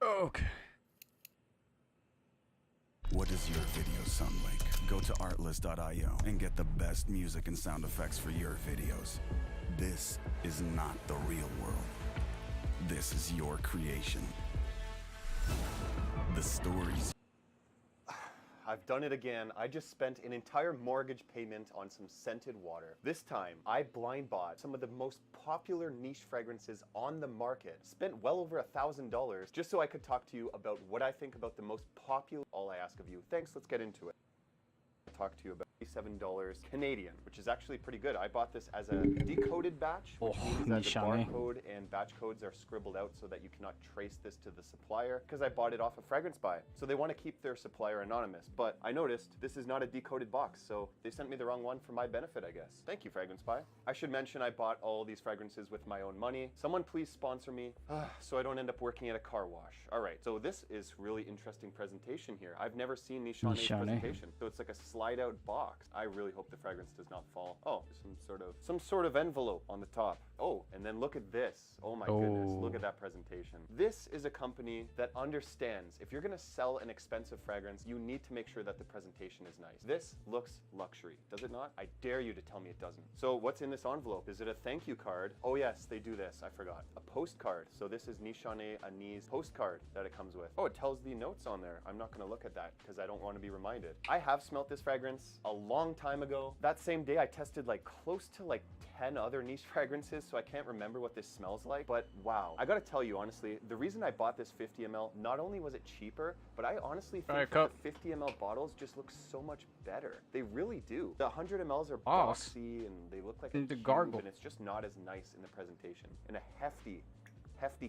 Okay. What does your video sound like? Go to artlist.io and get the best music and sound effects for your videos. This is not the real world. This is your creation. The stories. I've done it again. I just spent an entire mortgage payment on some scented water. This time, I blind bought some of the most popular niche fragrances on the market. Spent well over $1,000 just so I could talk to you about what I think about the most popular. All I ask of you. Thanks, let's get into it. I'll talk to you about $7 Canadian, which is actually pretty good. I bought this as a decoded batch, which means that the barcode and batch codes are scribbled out so that you cannot trace this to the supplier, because I bought it off of Fragrance Buy. So they want to keep their supplier anonymous. But I noticed this is not a decoded box, so they sent me the wrong one for my benefit, I guess. Thank you, Fragrance Buy. I should mention I bought all these fragrances with my own money. Someone please sponsor me so I don't end up working at a car wash. All right, so this is really interesting presentation here. I've never seen Nishane's presentation. So it's like a slide out box. I really hope the fragrance does not fall. Oh, some sort of envelope on the top. Oh, and then look at this. Oh my goodness, look at that presentation. This is a company that understands if you're gonna sell an expensive fragrance, you need to make sure that the presentation is nice. This looks luxury, does it not? I dare you to tell me it doesn't. So what's in this envelope? Is it a thank you card? Oh yes, they do this, I forgot. A postcard. So this is Nishane Anis postcard that it comes with. Oh, it tells the notes on there. I'm not gonna look at that because I don't want to be reminded. I have smelt this fragrance a long time ago. That same day I tested like close to like 10 other niche fragrances, so I can't remember what this smells like, but wow. I gotta tell you honestly, the reason I bought this 50 ml, not only was it cheaper, but I honestly think that the 50 ml bottles just look so much better. They really do. The 100 mls are boxy and they look like a cube, and it's just not as nice in the presentation. And a hefty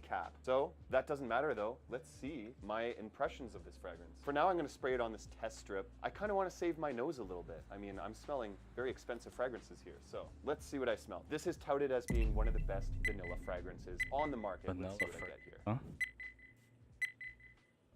cap. So that doesn't matter though. Let's see my impressions of this fragrance. For now, I'm gonna spray it on this test strip. I kind of want to save my nose a little bit. I mean, I'm smelling very expensive fragrances here. So let's see what I smell. This is touted as being one of the best vanilla fragrances on the market. Let's see what I get here. Huh?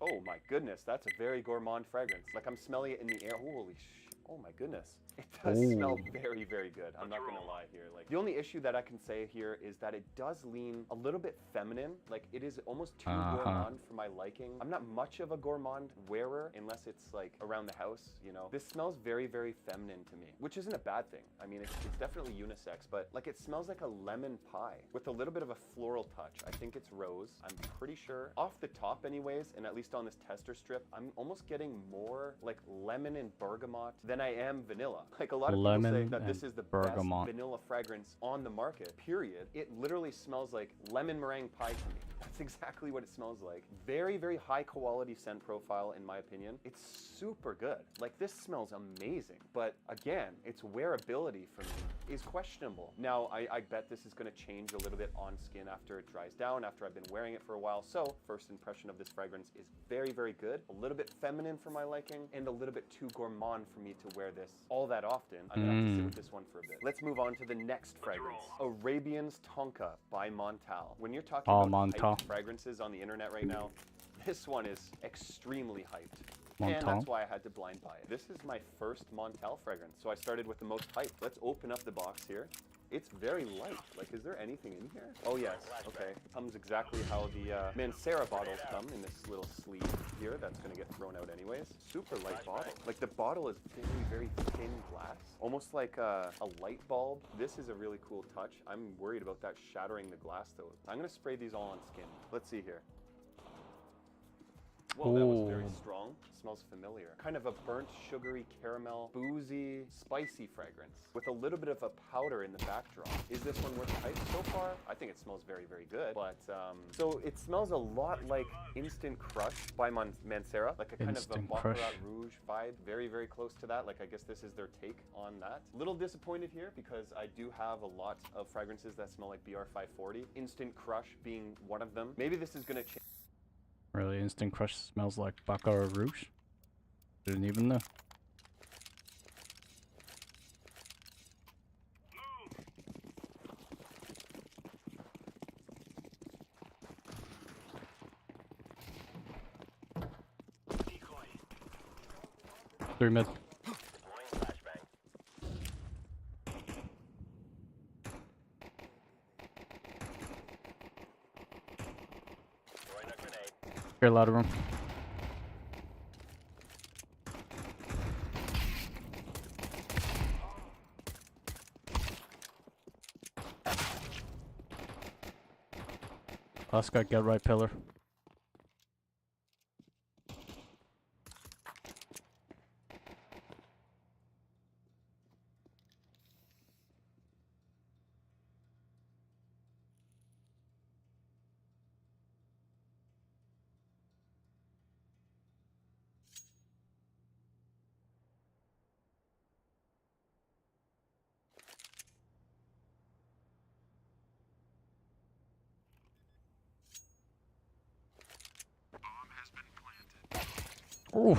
Oh my goodness, that's a very gourmand fragrance. Like I'm smelling it in the air. Holy shit. Oh my goodness. It does smell very, very good. I'm not gonna lie here. Like the only issue that I can say here is that it does lean a little bit feminine. Like it is almost too gourmand for my liking. I'm not much of a gourmand wearer unless it's like around the house, you know. This smells very, very feminine to me, which isn't a bad thing. I mean, it's definitely unisex, but like it smells like a lemon pie with a little bit of a floral touch. I think it's rose. I'm pretty sure. Off the top anyways, and at least on this tester strip, I'm almost getting more like lemon and bergamot than I am vanilla. Like a lot of people say that this is the best vanilla fragrance on the market, period. It literally smells like lemon meringue pie to me. That's exactly what it smells like. Very, very high quality scent profile in my opinion. It's super good. Like this smells amazing. But again, its wearability for me is questionable. Now, I bet this is gonna change a little bit on skin after it dries down, after I've been wearing it for a while. So first impression of this fragrance is very, very good. A little bit feminine for my liking and a little bit too gourmand for me to wear this all that often. I'm gonna have to sit with this one for a bit. Let's move on to the next fragrance. Arabian's Tonka by Montal. When you're talking about hyped fragrances on the internet right now, this one is extremely hyped. And that's why I had to blind buy it. This is my first Montal fragrance, so I started with the most hyped. Let's open up the box here. It's very light. Like, is there anything in here? Oh yes, okay. Comes exactly how the Mancera bottles come in this little sleeve here that's gonna get thrown out anyways. Super light bottle. Like the bottle is very, very thin glass. Almost like a light bulb. This is a really cool touch. I'm worried about that shattering the glass though. I'm gonna spray these all on skin. Let's see here. Whoa, that was very strong. Smells familiar. Kind of a burnt, sugary, caramel, boozy, spicy fragrance with a little bit of a powder in the backdrop. Is this one worth the hype so far? I think it smells very, very good. But, so it smells a lot like Instant Crush by Mancera, like a kind of a Baccarat Rouge vibe. Very, very close to that. Like, I guess this is their take on that. Little disappointed here because I do have a lot of fragrances that smell like BR540. Instant Crush being one of them. Maybe this is gonna change. Really, Instant Crush smells like Baccarat Rouge? Didn't even know. Three mid. Clear a lot of room. Oscar, get right pillar. Oof.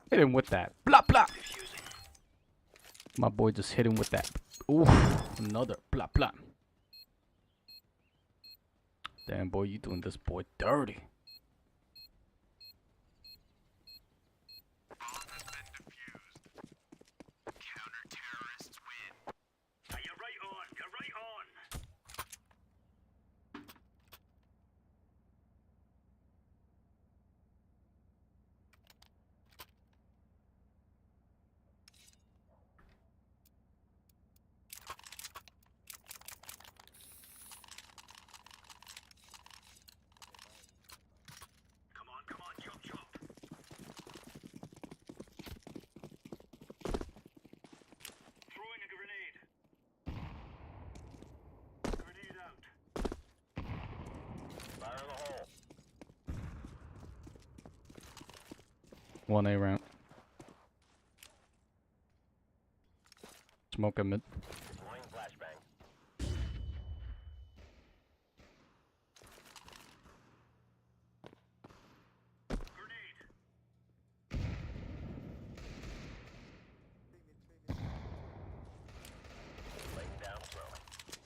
Hit him with that. Blah blah. My boy just hit him with that. Ooh, another blah blah. Damn boy, you doing this boy dirty. One A round. Smoke a mid.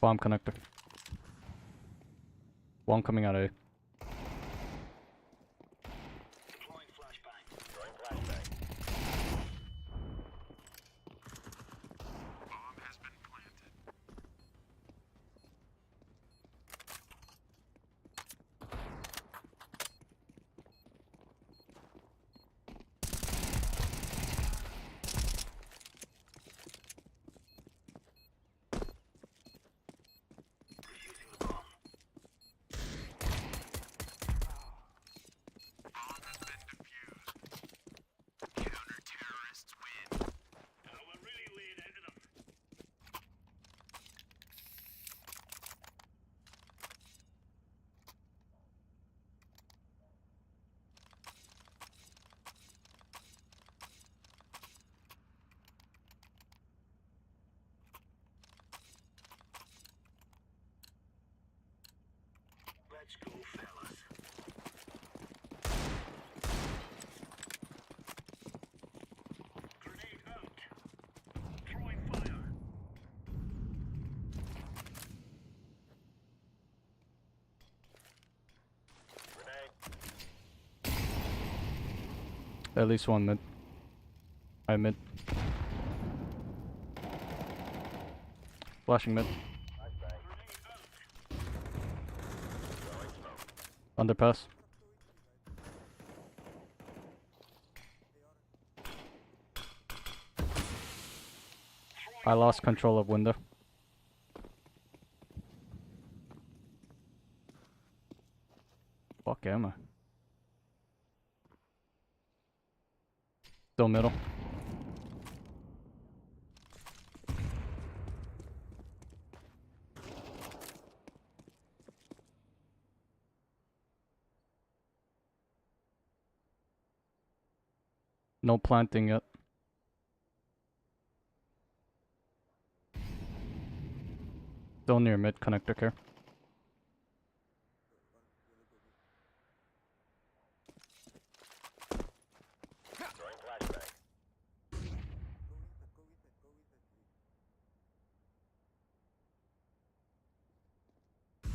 Bomb connector. One coming out of A. Let's go, fellas. Grenade out. Throwing fire. Grenade. At least one mid. I mid. Flashing mid. Underpass. I lost control of window. Fuck am I? Still middle. No planting yet. Still near mid connector care.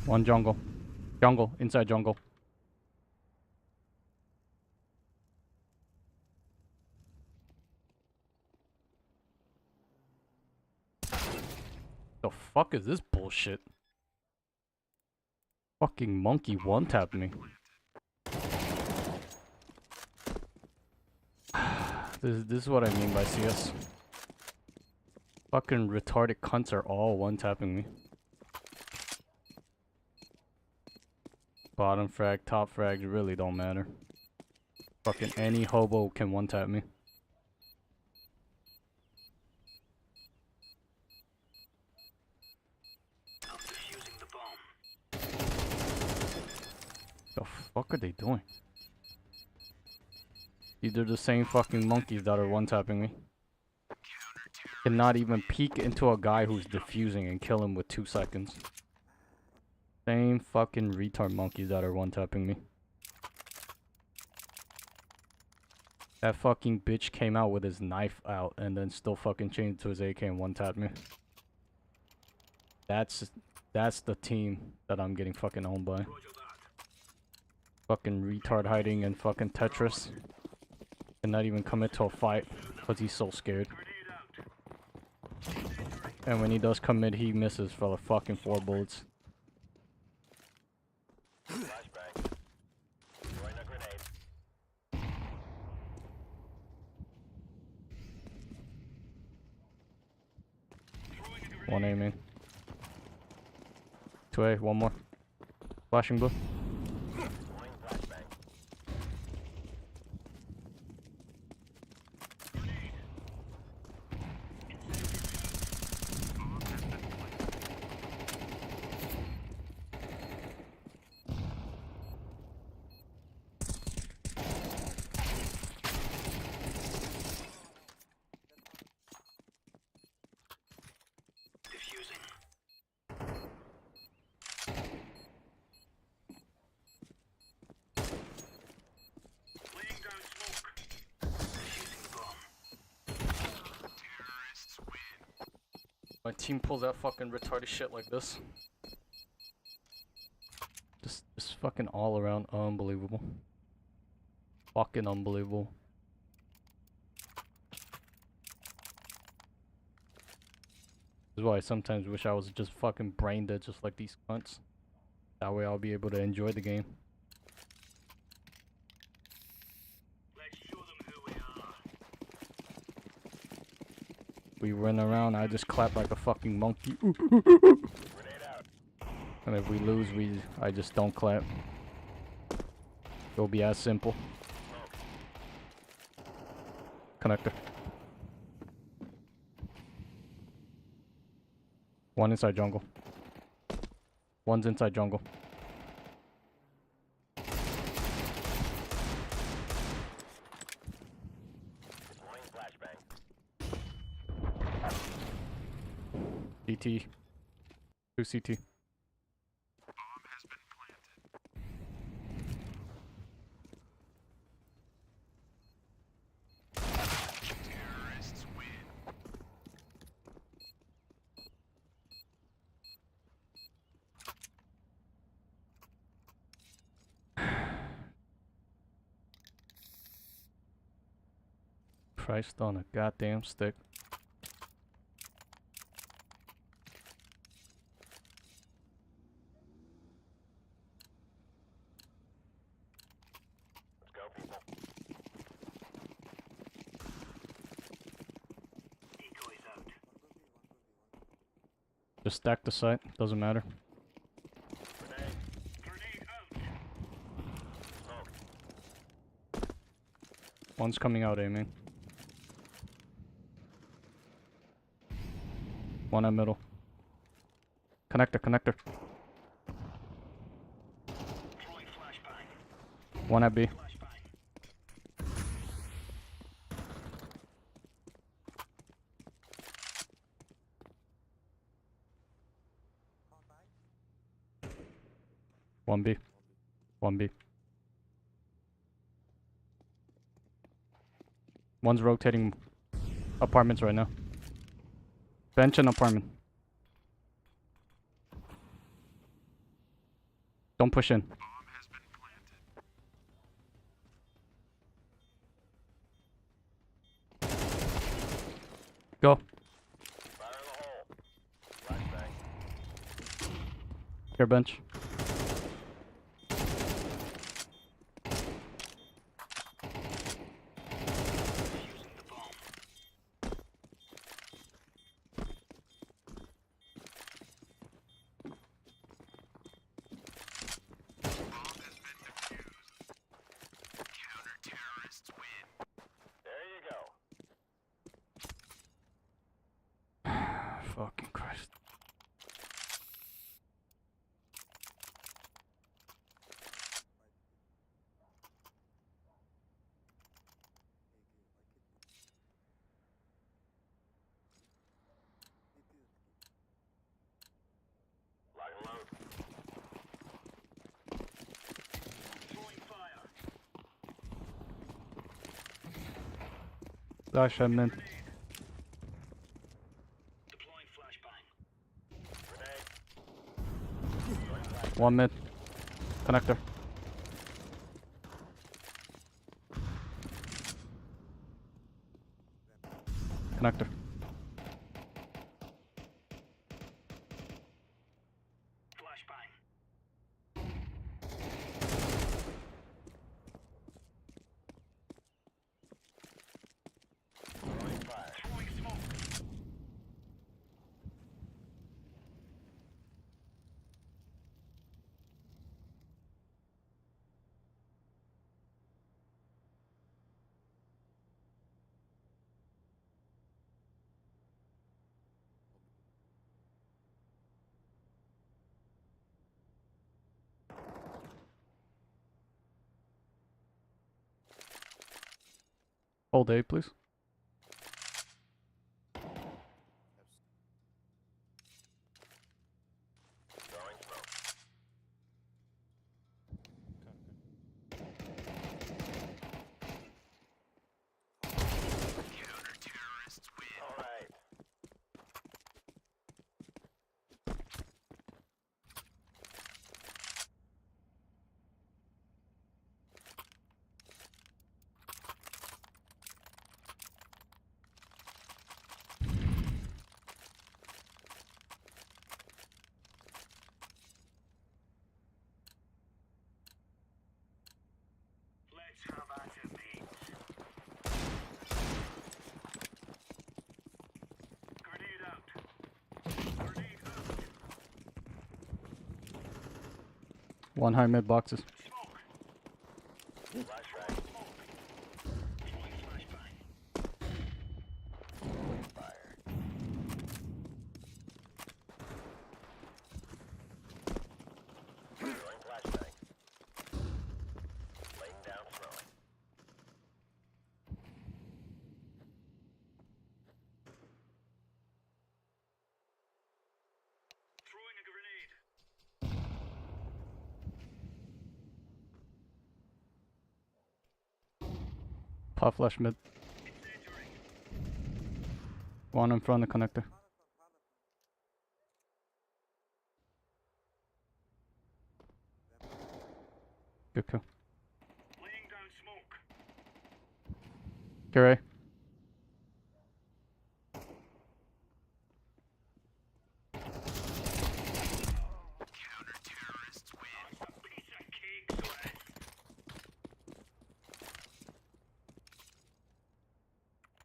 One jungle. Jungle, inside jungle. The fuck is this bullshit? Fucking monkey one-tapped me. This is what I mean by CS. Fucking retarded cunts are all one-tapping me. Bottom frag, top frag, really don't matter. Fucking any hobo can one-tap me. I'm defusing the bomb. The fuck are they doing? These are the same fucking monkeys that are one-tapping me. Cannot even peek into a guy who's defusing and kill him with 2 seconds. Same fucking retard monkeys that are one-tapping me. That fucking bitch came out with his knife out and then still fucking changed to his AK and one-tapped me. That's the team that I'm getting fucking owned by. Fucking retard hiding in fucking Tetris. Cannot even commit to a fight because he's so scared. And when he does commit, he misses for like fucking 4 bullets. Flashbang. Throwing a grenade. One aiming. 2A, one more. Flashing blue. Throwing flashbang. Defusing. Laying down smoke. Defusing the bomb. My team pulls out fucking retarded shit like this. Just fucking all around unbelievable. Fucking unbelievable. This is why I sometimes wish I was just fucking brain dead just like these cunts. That way I'll be able to enjoy the game. Let's show them who we are. We run around, I just clap like a fucking monkey. Grenade out. And if we lose, I just don't clap. It'll be as simple. Connector. One inside jungle. One's inside jungle. Deploying flashbang. CT. 2 CT. Christ on a goddamn stick. Let's go, people. Decoys out. Just stack the site, doesn't matter. Grenade. Grenade out. Smoke. One's coming out aiming. One at middle. Connector, connector. Throwing flashbang. One at B. Flashbang. One B. One B. One's rotating apartments right now. Bench and apartment. Don't push in. Go. Fire in the hole. Flashbang. Here, bench. Defusing Flash him in. One mid. Connector. Connector. Hold A, please. One high mid boxes. Pop flash mid. One in front of the connector. Good kill. Carry.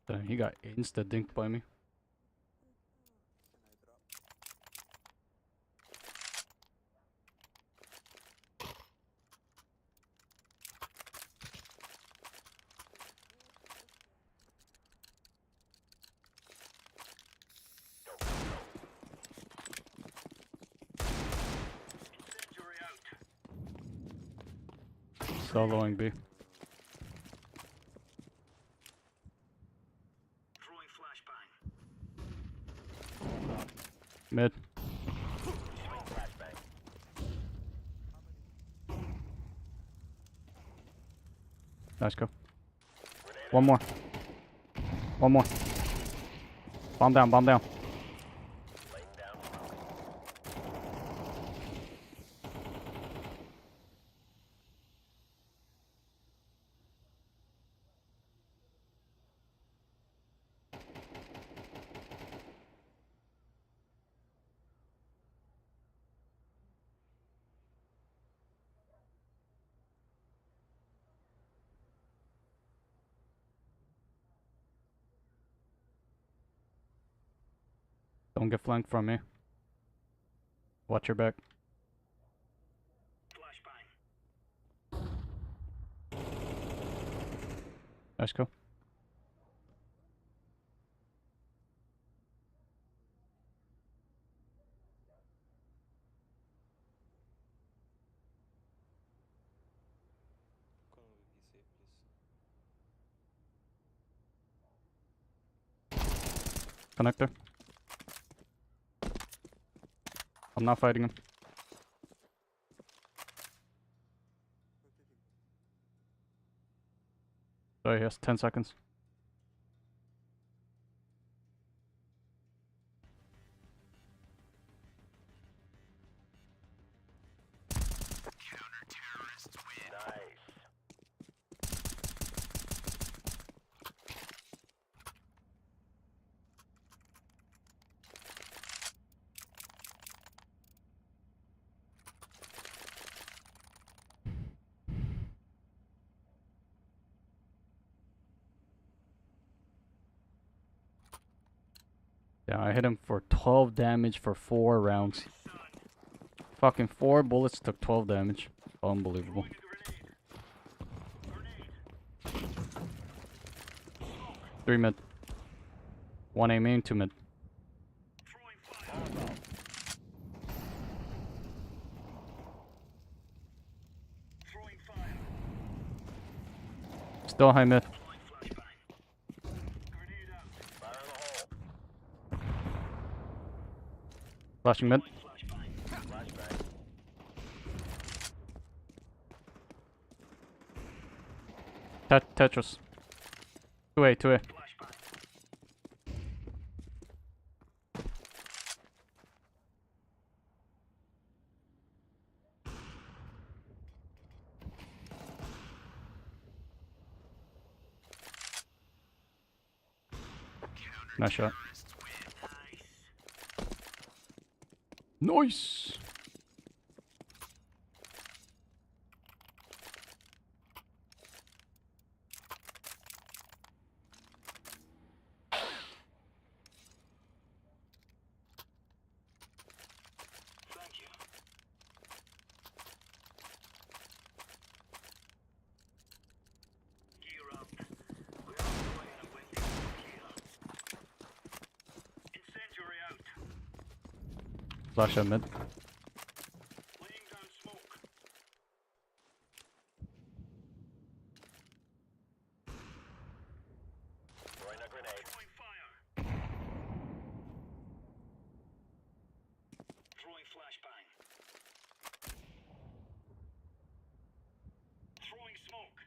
Damn, he got insta dinked by me. Soloing B. Mid. Nice go. One more. One more. Bomb down, bomb down. Don't get flanked from me. Watch your back. Nice go. Connector. I'm not fighting him. Sorry, he has 10 seconds. Damn, I hit him for 12 damage for 4 rounds. Fucking 4 bullets took 12 damage. Unbelievable. 3 mid. 1 A main, 2 mid. Still high mid. Flashing mid. Tetris. 2A, 2A. Nice shot. Nice! Flash out mid. Throwing a grenade. Throwing flashbang. Throwing smoke.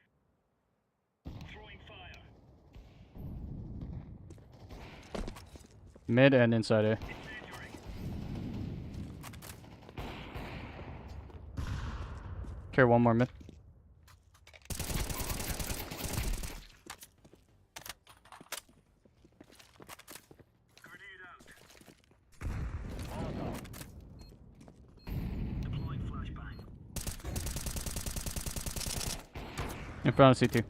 Throwing fire. Mid and inside A. Carry one more mid. Grenade out. Deploying flashbang. In front of CT.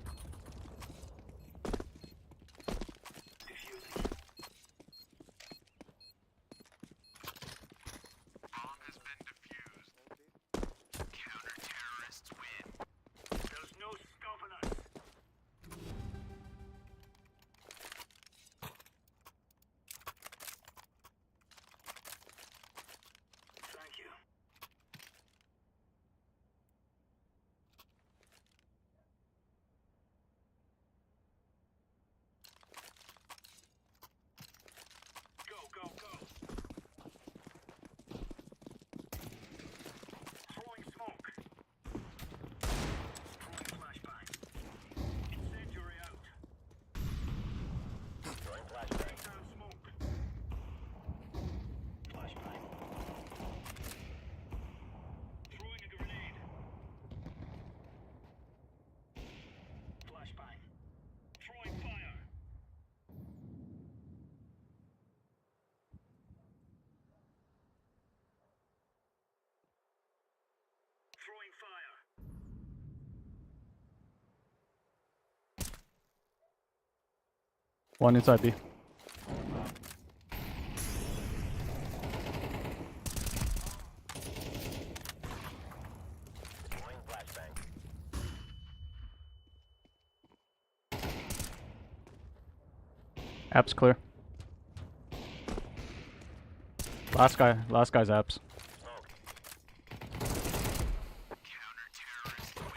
There's no stopping us. Thank you. Go, go, go. Throwing smoke. Throwing flashbang. Incendiary out. Throwing flashbang. Down smoke. Flashbang. Throwing a grenade. Flashbang. Throwing fire. Throwing fire. One inside B. Throwing flashbang. Apps clear. Last guy's apps. Smoke.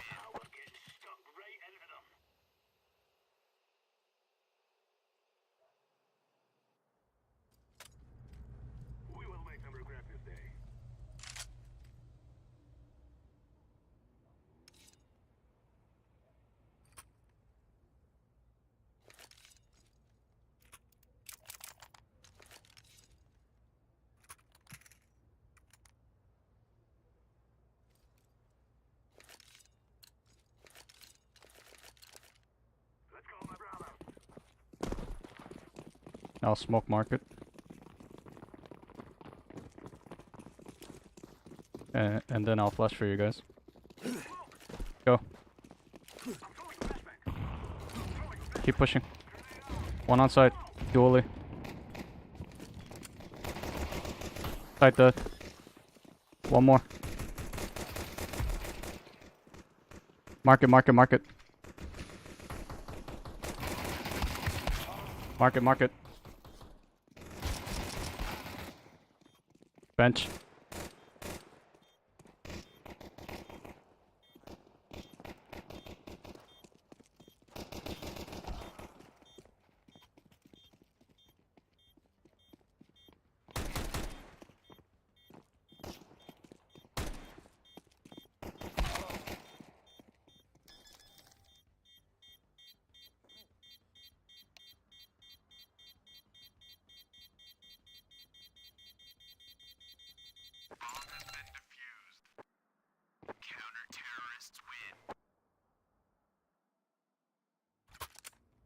I was getting stuck right into them. We will make them regret this day. Let's go, my brother. I'll smoke market. And then I'll flash for you guys. Go. Keep pushing. One on side. Dually. Right there. One more. Mark it, mark it, mark it. Mark it, mark it. Bench.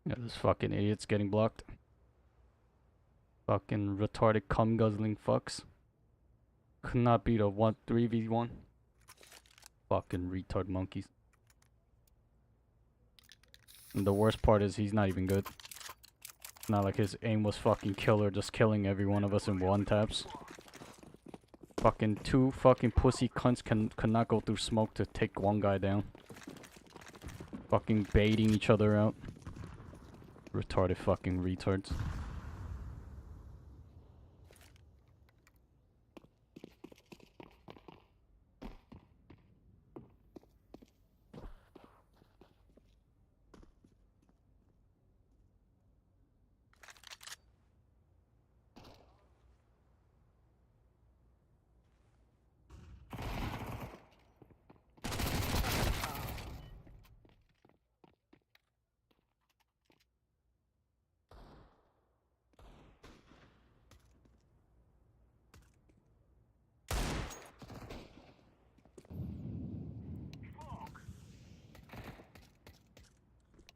Yeah, this fucking idiot's getting blocked. Fucking retarded cum guzzling fucks. Could not beat a 3v1. Fucking retard monkeys. And the worst part is he's not even good. Not like his aim was fucking killer, just killing every one of us in one taps. Fucking two fucking pussy cunts could not go through smoke to take one guy down. Fucking baiting each other out. Retarded fucking retards.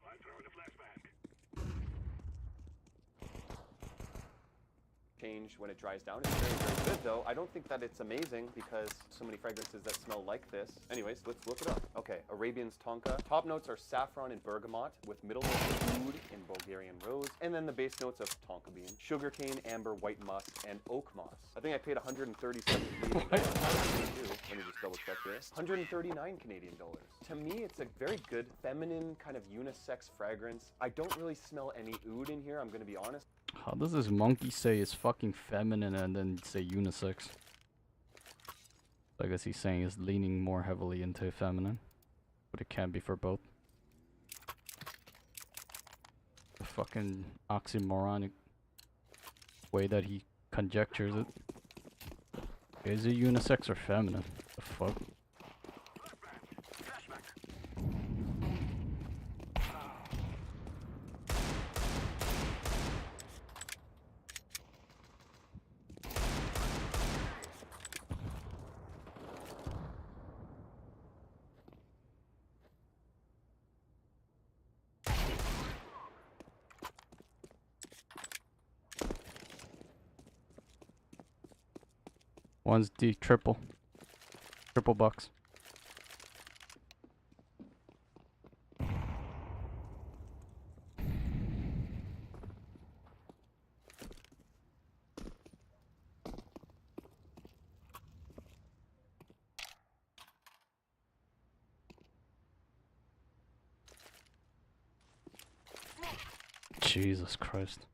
I'm throwing a flashbang. Change when it dries down. It's very, very good though. I don't think that it's amazing because so many fragrances that smell like this. Anyways, let's look it up. Okay, Arabian's Tonka. Top notes are saffron and bergamot with middle notes of oud and Bulgarian rose, and then the base notes of tonka bean, sugarcane, amber, white musk, and oak moss. I think I paid 137 Canadian dollars. Let me just double check this. 139 Canadian dollars. To me, it's a very good feminine kind of unisex fragrance. I don't really smell any oud in here, I'm gonna be honest. How does this monkey say it's fucking feminine and then say unisex? I guess he's saying it's leaning more heavily into feminine. But it can be for both. The fucking oxymoronic way that he conjectures it. Is it unisex or feminine? The fuck? One's D triple box. Jesus Christ.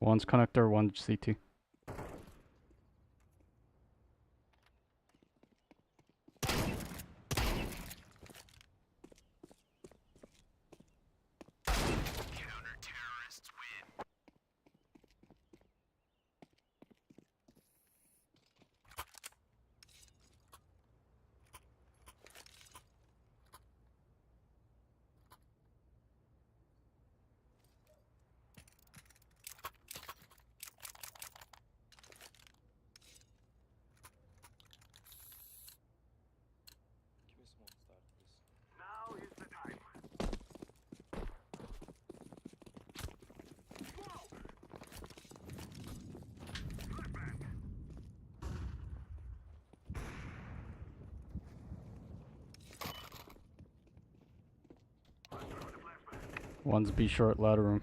One's connector, one's CT. One's B short ladder room.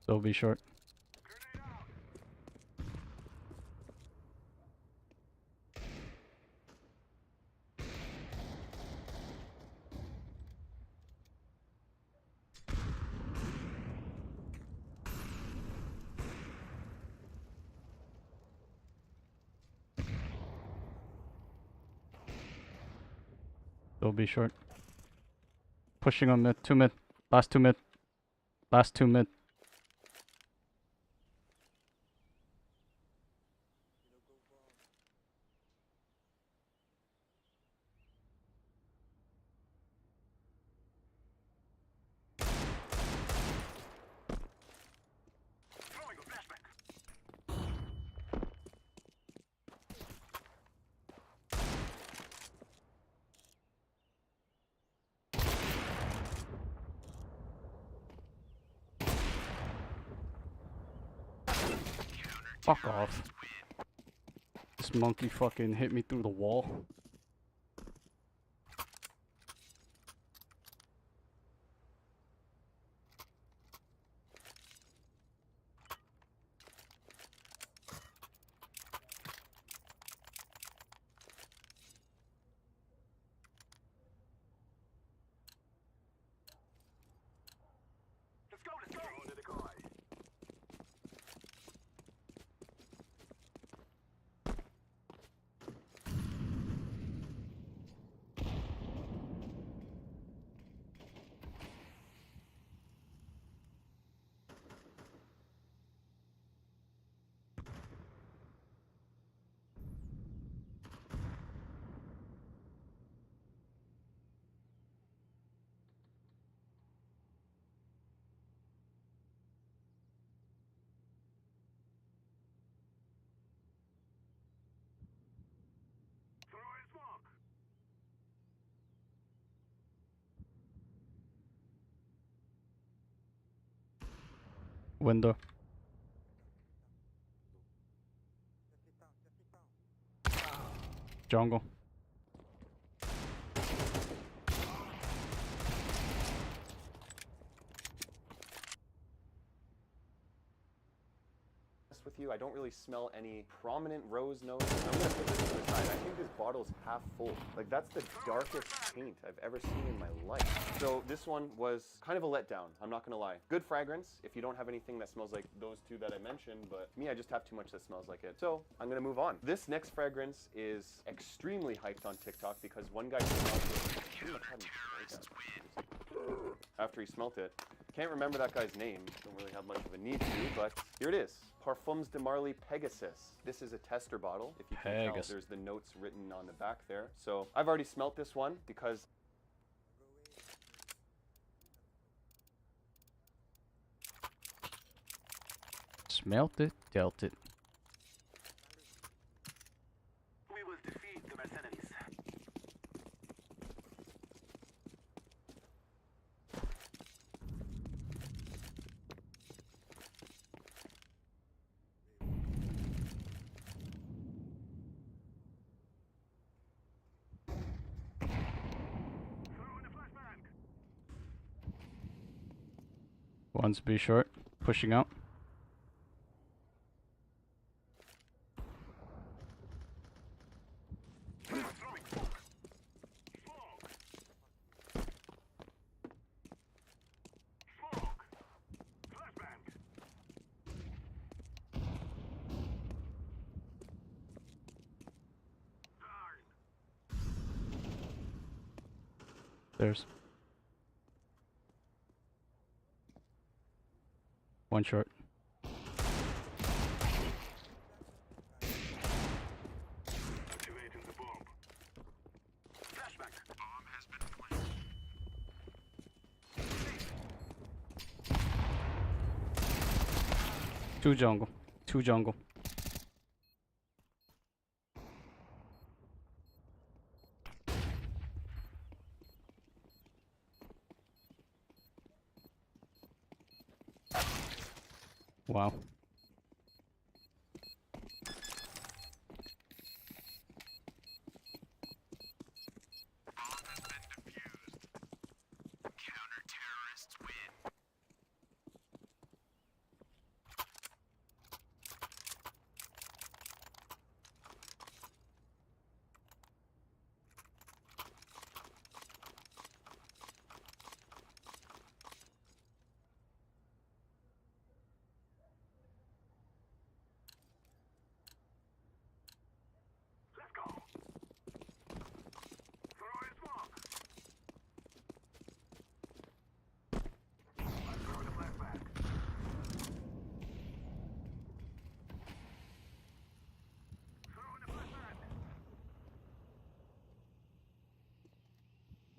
Still B short. Still B short. Pushing on mid. 2 mid. Last 2 mid. Last 2 mid. Throwing a flashback. Fuck off. This monkey fucking hit me through the wall. Let's go, let's go. Under the guy. Throwing smoke. Window. Jungle. With you, I don't really smell any prominent rose notes. I'm gonna put this to the side. I think this bottle's half full. Like, that's the darkest paint I've ever seen in my life. So this one was kind of a letdown, I'm not gonna lie. Good fragrance if you don't have anything that smells like those two that I mentioned, but to me, I just have too much that smells like it. So I'm gonna move on. This next fragrance is extremely hyped on TikTok because one guy smelled it. After he smelt it. Can't remember that guy's name. Don't really have much of a need to, but here it is. Parfums de Marly Pegasus. This is a tester bottle. If you can tell, there's the notes written on the back there. So I've already smelt this one because Smelt it, dealt it. We will defeat the mercenaries. Throwing a flashbang. One's B short. Pushing out. Throwing smoke. Smoke. Smoke. Flashbang. Darn. There's one short. Activating the bomb. Flashback. Bomb has been planted. Two jungle. Two jungle. Wow.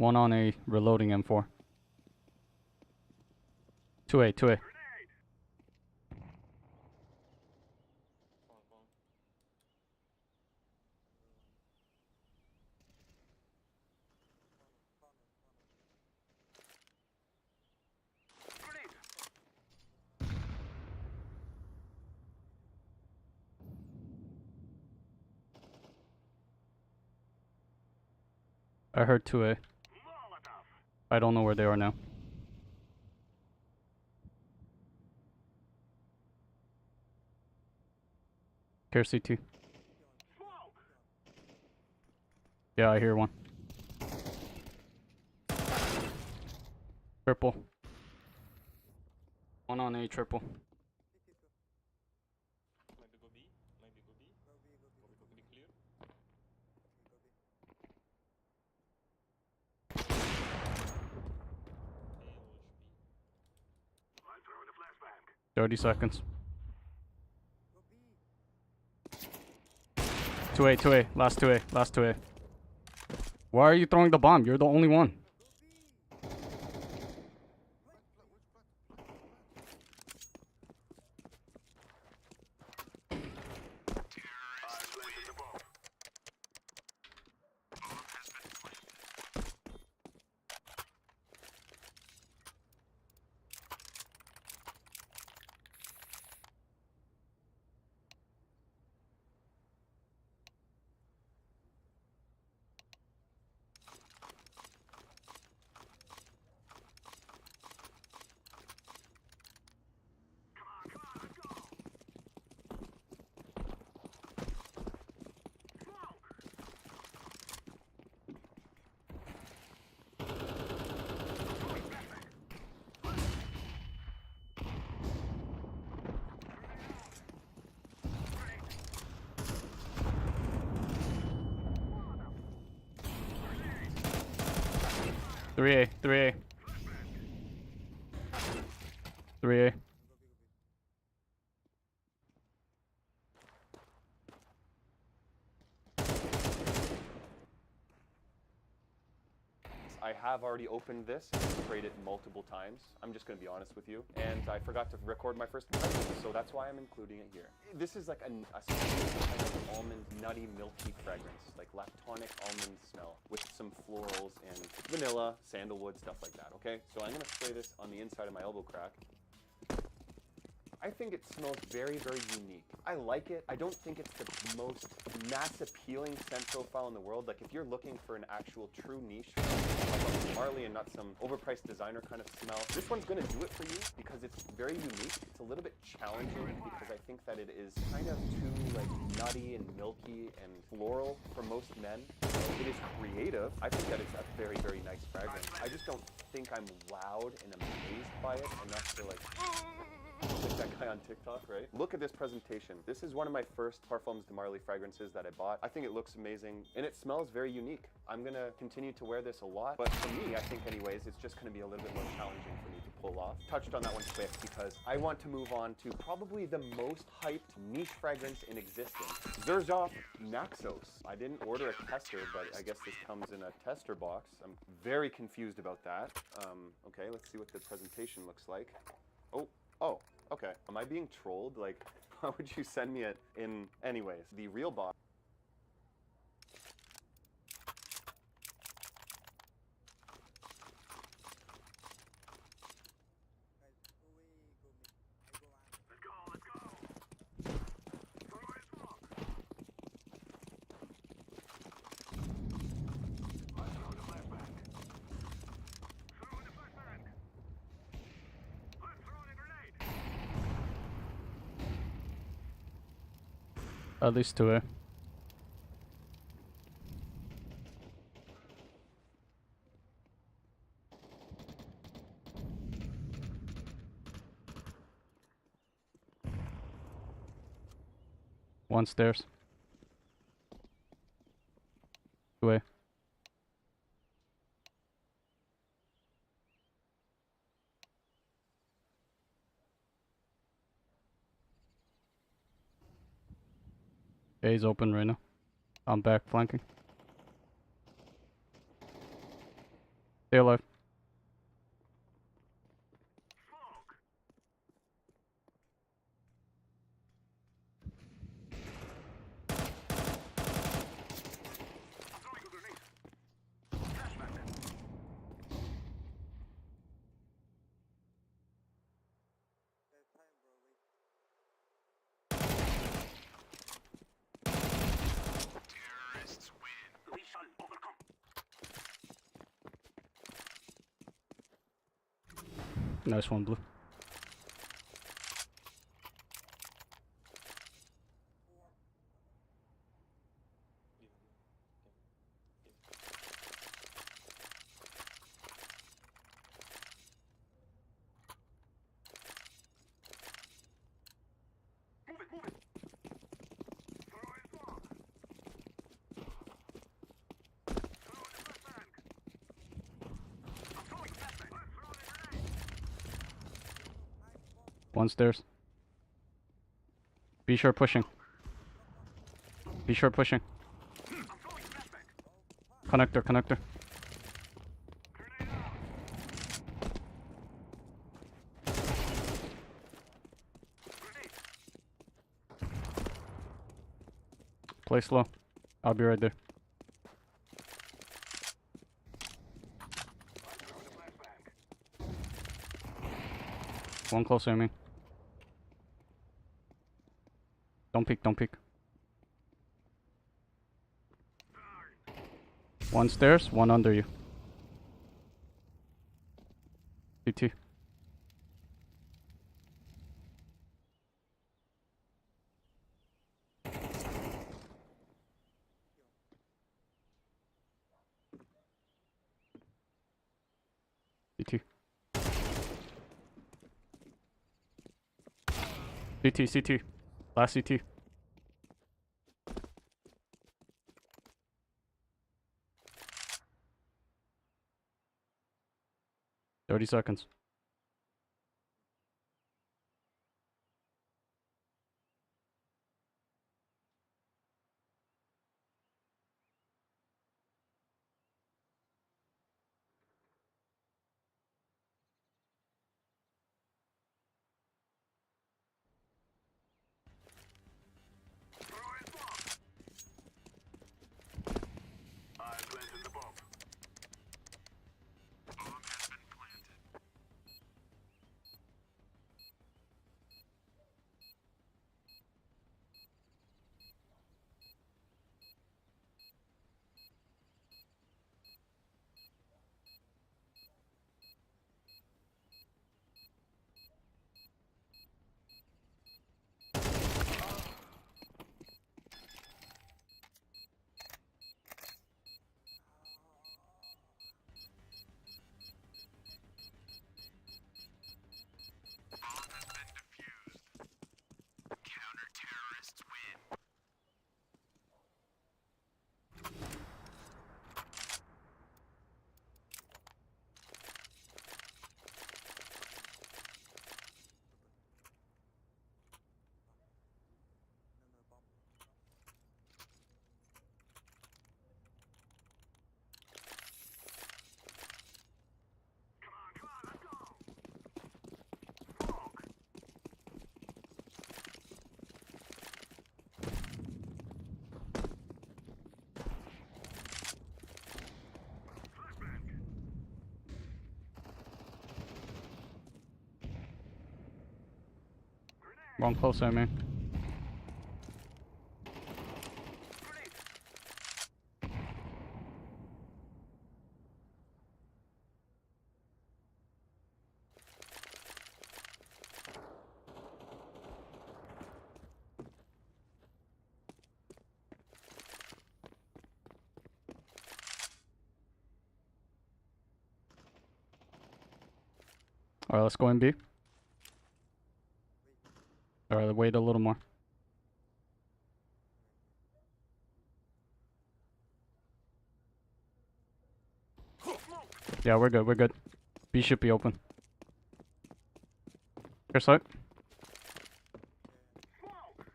One on A, reloading M4. 2A, 2A. I heard 2A. I don't know where they are now. Care CT. Yeah, I hear one. Triple. One on A, triple. Maybe go B. Maybe go B. Go B clear. A or B. I'm throwing a flashbang. 30 seconds. 2A, 2A, last 2A, last 2A. Why are you throwing the bomb? You're the only one. I planted the bomb. Three A, 3A. 3A. I have already opened this and sprayed it multiple times. I'm just going to be honest with you. And I forgot to record my first impressions, so that's why I'm including it here. This is like a specific kind of almond, nutty, milky fragrance, like lactonic almond smell with some florals and vanilla, sandalwood, stuff like that, okay? So I'm going to spray this on the inside of my elbow crack. I think it smells very, very unique. I like it. I don't think it's the most mass appealing scent profile in the world. Like if you're looking for an actual true niche, like Marley and not some overpriced designer kind of smell, this one's gonna do it for you because it's very unique. It's a little bit challenging because I think that it is kind of too like nutty and milky and floral for most men. It is creative. I think that it's a very, very nice fragrance. I just don't think I'm wowed and amazed by it enough to like that guy on TikTok, right? Look at this presentation. This is one of my first Parfums de Marly fragrances that I bought. I think it looks amazing and it smells very unique. I'm gonna continue to wear this a lot, but for me, I think anyways, it's just gonna be a little bit more challenging for me to pull off. Touched on that one quick because I want to move on to probably the most hyped niche fragrance in existence, Xerjoff Naxos. I didn't order a tester, but I guess this comes in a tester box. I'm very confused about that. Okay, let's see what the presentation looks like. Oh, okay. Am I being trolled? Like, why would you send me it in... Anyways, the real box... Let's go. Throwing smoke. I'm throwing a flashbang. Throwing a flashbang. I'm throwing a grenade. At least 2A. One stairs. 2A. A's open right now. I'm back flanking. Stay alive. We shall overcome. Nice one, Blue. Move it, move it. Throwing smoke. Throwing the flashbang. I'm throwing flashbang. I'm throwing a grenade. One stairs. Be sure pushing. Be sure pushing. I'm throwing flashbang. Connector, connector. Grenade out. Grenade. Play slow. I'll be right there. I'm throwing a flashbang. One close aiming. Don't peek, don't peek. One stairs, one under you. CT. CT. CT, CT. Last CT. "30 seconds. Throwing smoke. I planted the bomb. Bomb has been planted. Bomb has been defused. Counter-terrorists win. Come on, let's go. Smoke. Flashbang. Grenade. One close aiming. Grenade. Alright, let's go in B. Alright, wait a little more. Yeah, we're good, we're good. B should be open. Your side. Smoke.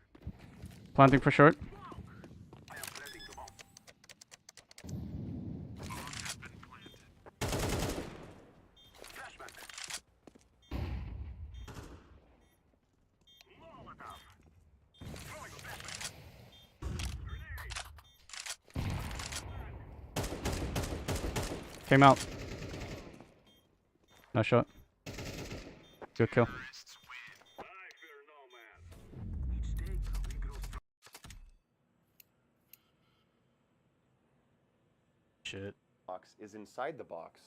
Planting for short. I am planting the bomb. Bomb has been planted. Came out. Nice shot. Good kill. Shit. Box is inside the box.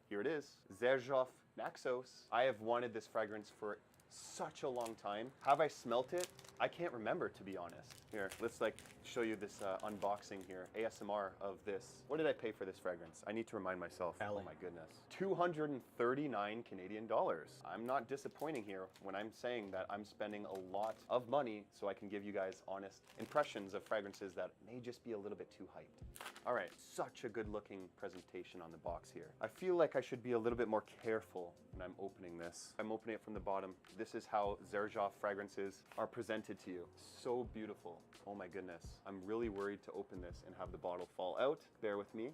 Here it is. Xerjoff Naxos. I have wanted this fragrance for such a long time. Have I smelt it? I can't remember, to be honest. Here, let's like show you this unboxing here. ASMR of this. What did I pay for this fragrance? I need to remind myself. Oh my goodness. 239 Canadian dollars. I'm not disappointing here when I'm saying that I'm spending a lot of money so I can give you guys honest impressions of fragrances that may just be a little bit too hyped. All right, such a good looking presentation on the box here. I feel like I should be a little bit more careful when I'm opening this. I'm opening it from the bottom. This is how Xerjoff fragrances are presented to you. So beautiful. Oh my goodness. I'm really worried to open this and have the bottle fall out. Bear with me.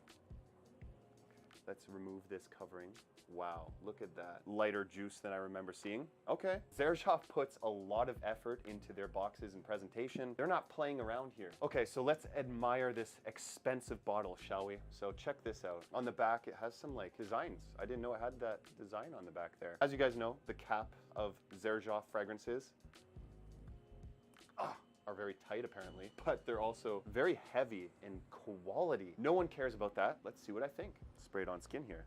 Let's remove this covering. Wow, look at that. Lighter juice than I remember seeing. Okay. Xerjoff puts a lot of effort into their boxes and presentation. They're not playing around here. Okay, so let's admire this expensive bottle, shall we? So check this out. On the back, it has some like designs. I didn't know it had that design on the back there. As you guys know, the cap of Xerjoff fragrances are very tight apparently, but they're also very heavy in quality. No one cares about that. Let's see what I think. Spray it on skin here.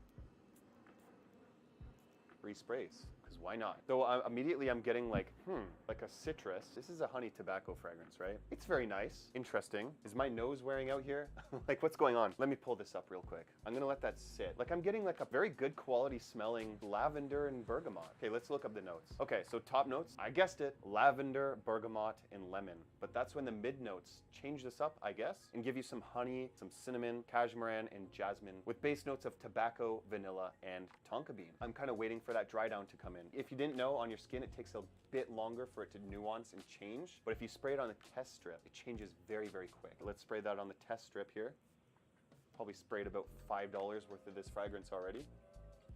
Free sprays, because why not? Though immediately I'm getting like a citrus. This is a honey tobacco fragrance, right? It's very nice, interesting. Is my nose wearing out here? Like what's going on? Let me pull this up real quick. I'm gonna let that sit. Like I'm getting like a very good quality smelling lavender and bergamot. Okay, let's look up the notes. Okay, so top notes, I guessed it, lavender, bergamot, and lemon. But that's when the mid notes change this up, I guess, and give you some honey, some cinnamon, cashmeran, and jasmine with base notes of tobacco, vanilla, and tonka bean. I'm kind of waiting for that dry down to come in. If you didn't know, on your skin, it takes a bit longer for it to nuance and change. But if you spray it on the test strip, it changes very, very quick. Let's spray that on the test strip here. Probably sprayed about $5 worth of this fragrance already.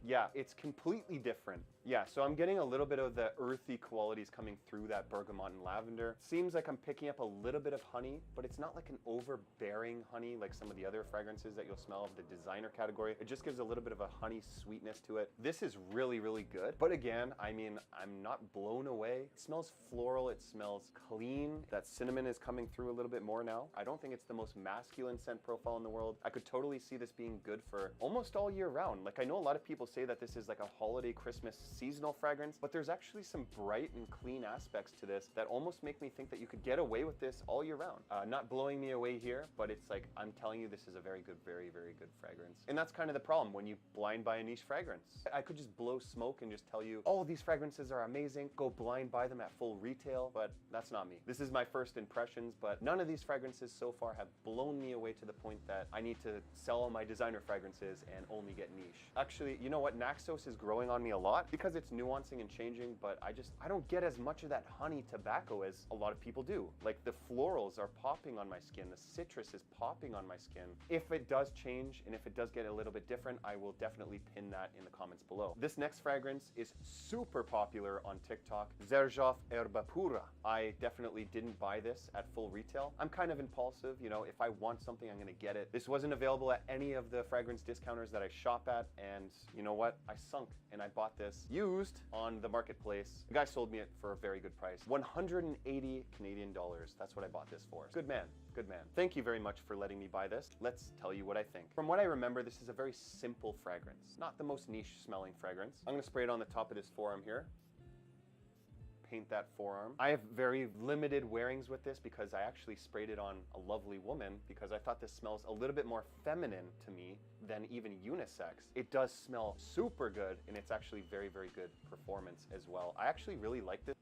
Yeah, it's completely different. Yeah, so I'm getting a little bit of the earthy qualities coming through that bergamot and lavender. Seems like I'm picking up a little bit of honey, but it's not like an overbearing honey like some of the other fragrances that you'll smell of the designer category. It just gives a little bit of a honey sweetness to it. This is really, really good. But again, I mean, I'm not blown away. It smells floral, it smells clean. That cinnamon is coming through a little bit more now. I don't think it's the most masculine scent profile in the world. I could totally see this being good for almost all year round. Like I know a lot of people say that this is like a holiday, Christmas, seasonal fragrance, but there's actually some bright and clean aspects to this that almost make me think that you could get away with this all year round. Not blowing me away here, but it's like, I'm telling you, this is a very good, very, very good fragrance. And that's kind of the problem when you blind buy a niche fragrance. I could just blow smoke and just tell you, oh, these fragrances are amazing, go blind buy them at full retail, but that's not me. This is my first impressions, but none of these fragrances so far have blown me away to the point that I need to sell all my designer fragrances and only get niche. Actually, you know what? Naxos is growing on me a lot because it's nuancing and changing, but I don't get as much of that honey tobacco as a lot of people do. Like the florals are popping on my skin, the citrus is popping on my skin. If it does change and if it does get a little bit different, I will definitely pin that in the comments below. This next fragrance is super popular on TikTok, Xerjoff Herba Pura. I definitely didn't buy this at full retail. I'm kind of impulsive, you know, if I want something, I'm gonna get it. This wasn't available at any of the fragrance discounters that I shop at, and you know what? I sunk and I bought this used on the marketplace. The guy sold me it for a very good price. 180 Canadian dollars. That's what I bought this for. Good man. Good man. Thank you very much for letting me buy this. Let's tell you what I think. From what I remember, this is a very simple fragrance. Not the most niche smelling fragrance. I'm gonna spray it on the top of this forearm here. Paint that forearm. I have very limited wearings with this because I actually sprayed it on a lovely woman because I thought this smells a little bit more feminine to me than even unisex. It does smell super good, and it's actually very, very good performance as well. I actually really like this.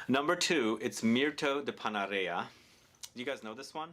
Number 2, it's Mirto de Panarea. You guys know this one?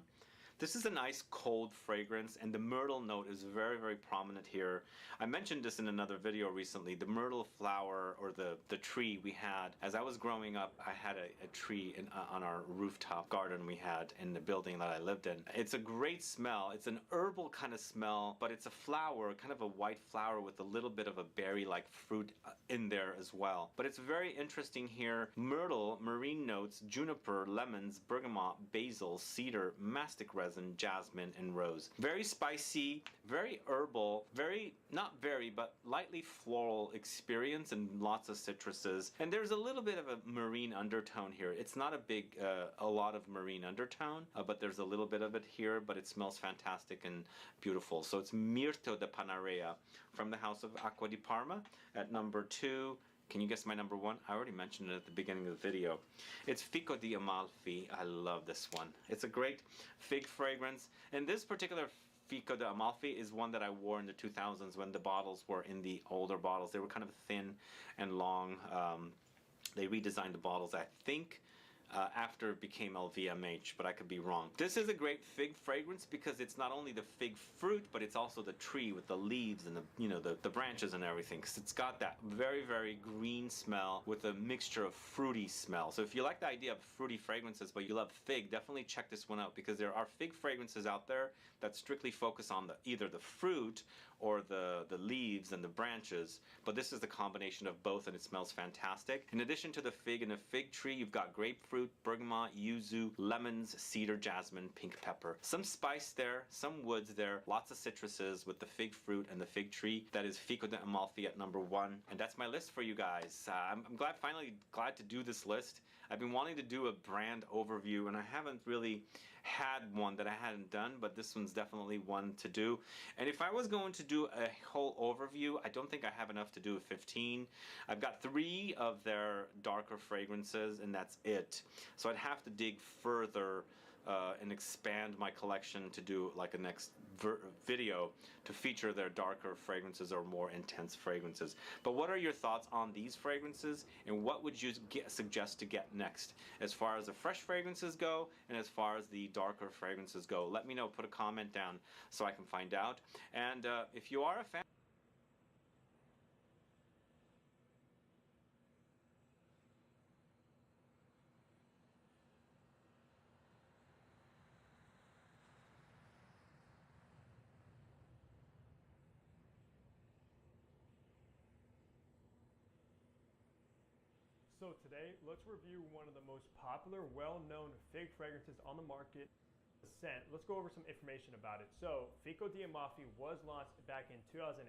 This is a nice cold fragrance, and the myrtle note is very, very prominent here. I mentioned this in another video recently. The myrtle flower, or the tree we had, as I was growing up, I had a tree on our rooftop garden we had in the building that I lived in. It's a great smell. It's an herbal kind of smell, but it's a flower, kind of a white flower with a little bit of a berry-like fruit in there as well. But it's very interesting here. Myrtle, marine notes, juniper, lemons, bergamot, basil, cedar, mastic resin, jasmine, and rose. Very spicy, very herbal, but lightly floral experience, and lots of citruses. And there's a little bit of a marine undertone here. It's not a lot of marine undertone, but there's a little bit of it here, but it smells fantastic and beautiful. So it's Mirto de Panarea from the house of Acqua di Parma at number 2. Can you guess my number 1? I already mentioned it at the beginning of the video. It's Fico di Amalfi. I love this one. It's a great fig fragrance. And this particular Fico di Amalfi is one that I wore in the 2000s when the bottles were in the older bottles. They were kind of thin and long. They redesigned the bottles, I think, after it became LVMH, but I could be wrong. This is a great fig fragrance because it's not only the fig fruit, but it's also the tree with the leaves and the branches and everything. Because it's got that very, very green smell with a mixture of fruity smell. So if you like the idea of fruity fragrances, but you love fig, definitely check this one out, because there are fig fragrances out there that strictly focus on either the fruit or the leaves and the branches, but this is the combination of both, and it smells fantastic. In addition to the fig and the fig tree, you've got grapefruit, bergamot, yuzu, lemons, cedar, jasmine, pink pepper. Some spice there, some woods there, lots of citruses with the fig fruit and the fig tree. That is Fico di Amalfi at number 1, and that's my list for you guys. I'm finally glad to do this list. I've been wanting to do a brand overview, and I haven't really had one that I hadn't done, but this one's definitely one to do. And if I was going to do a whole overview, I don't think I have enough to do 15. I've got 3 of their darker fragrances, and that's it. So I'd have to dig further and expand my collection to do like a next video to feature their darker fragrances or more intense fragrances. But what are your thoughts on these fragrances, and what would you suggest to get next as far as the fresh fragrances go and as far as the darker fragrances go? Let me know. Put a comment down so I can find out. And if you are a fan So today, let's review one of the most popular, well-known fig fragrances on the market, the scent. Let's go over some information about it. So Fico di Amalfi was launched back in 2006,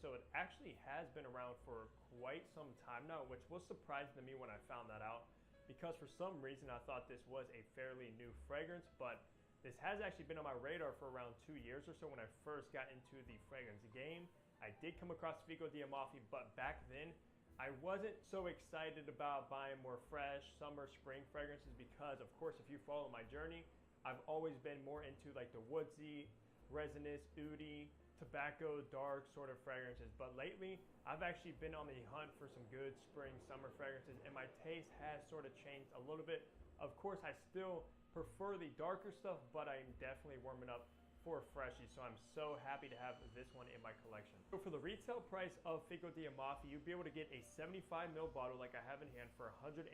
so it actually has been around for quite some time now, which was surprising to me when I found that out, because for some reason I thought this was a fairly new fragrance, but this has actually been on my radar for around 2 years or so when I first got into the fragrance game. I did come across Fico di Amalfi, but back then I wasn't so excited about buying more fresh summer, spring fragrances because, of course, if you follow my journey, I've always been more into like the woodsy, resinous, oody, tobacco, dark sort of fragrances. But lately, I've actually been on the hunt for some good spring, summer fragrances, and my taste has sort of changed a little bit. Of course, I still prefer the darker stuff, but I'm definitely warming up for freshy, so I'm so happy to have this one in my collection. So for the retail price of Fico di Amalfi, you'll be able to get a 75ml bottle like I have in hand for $137,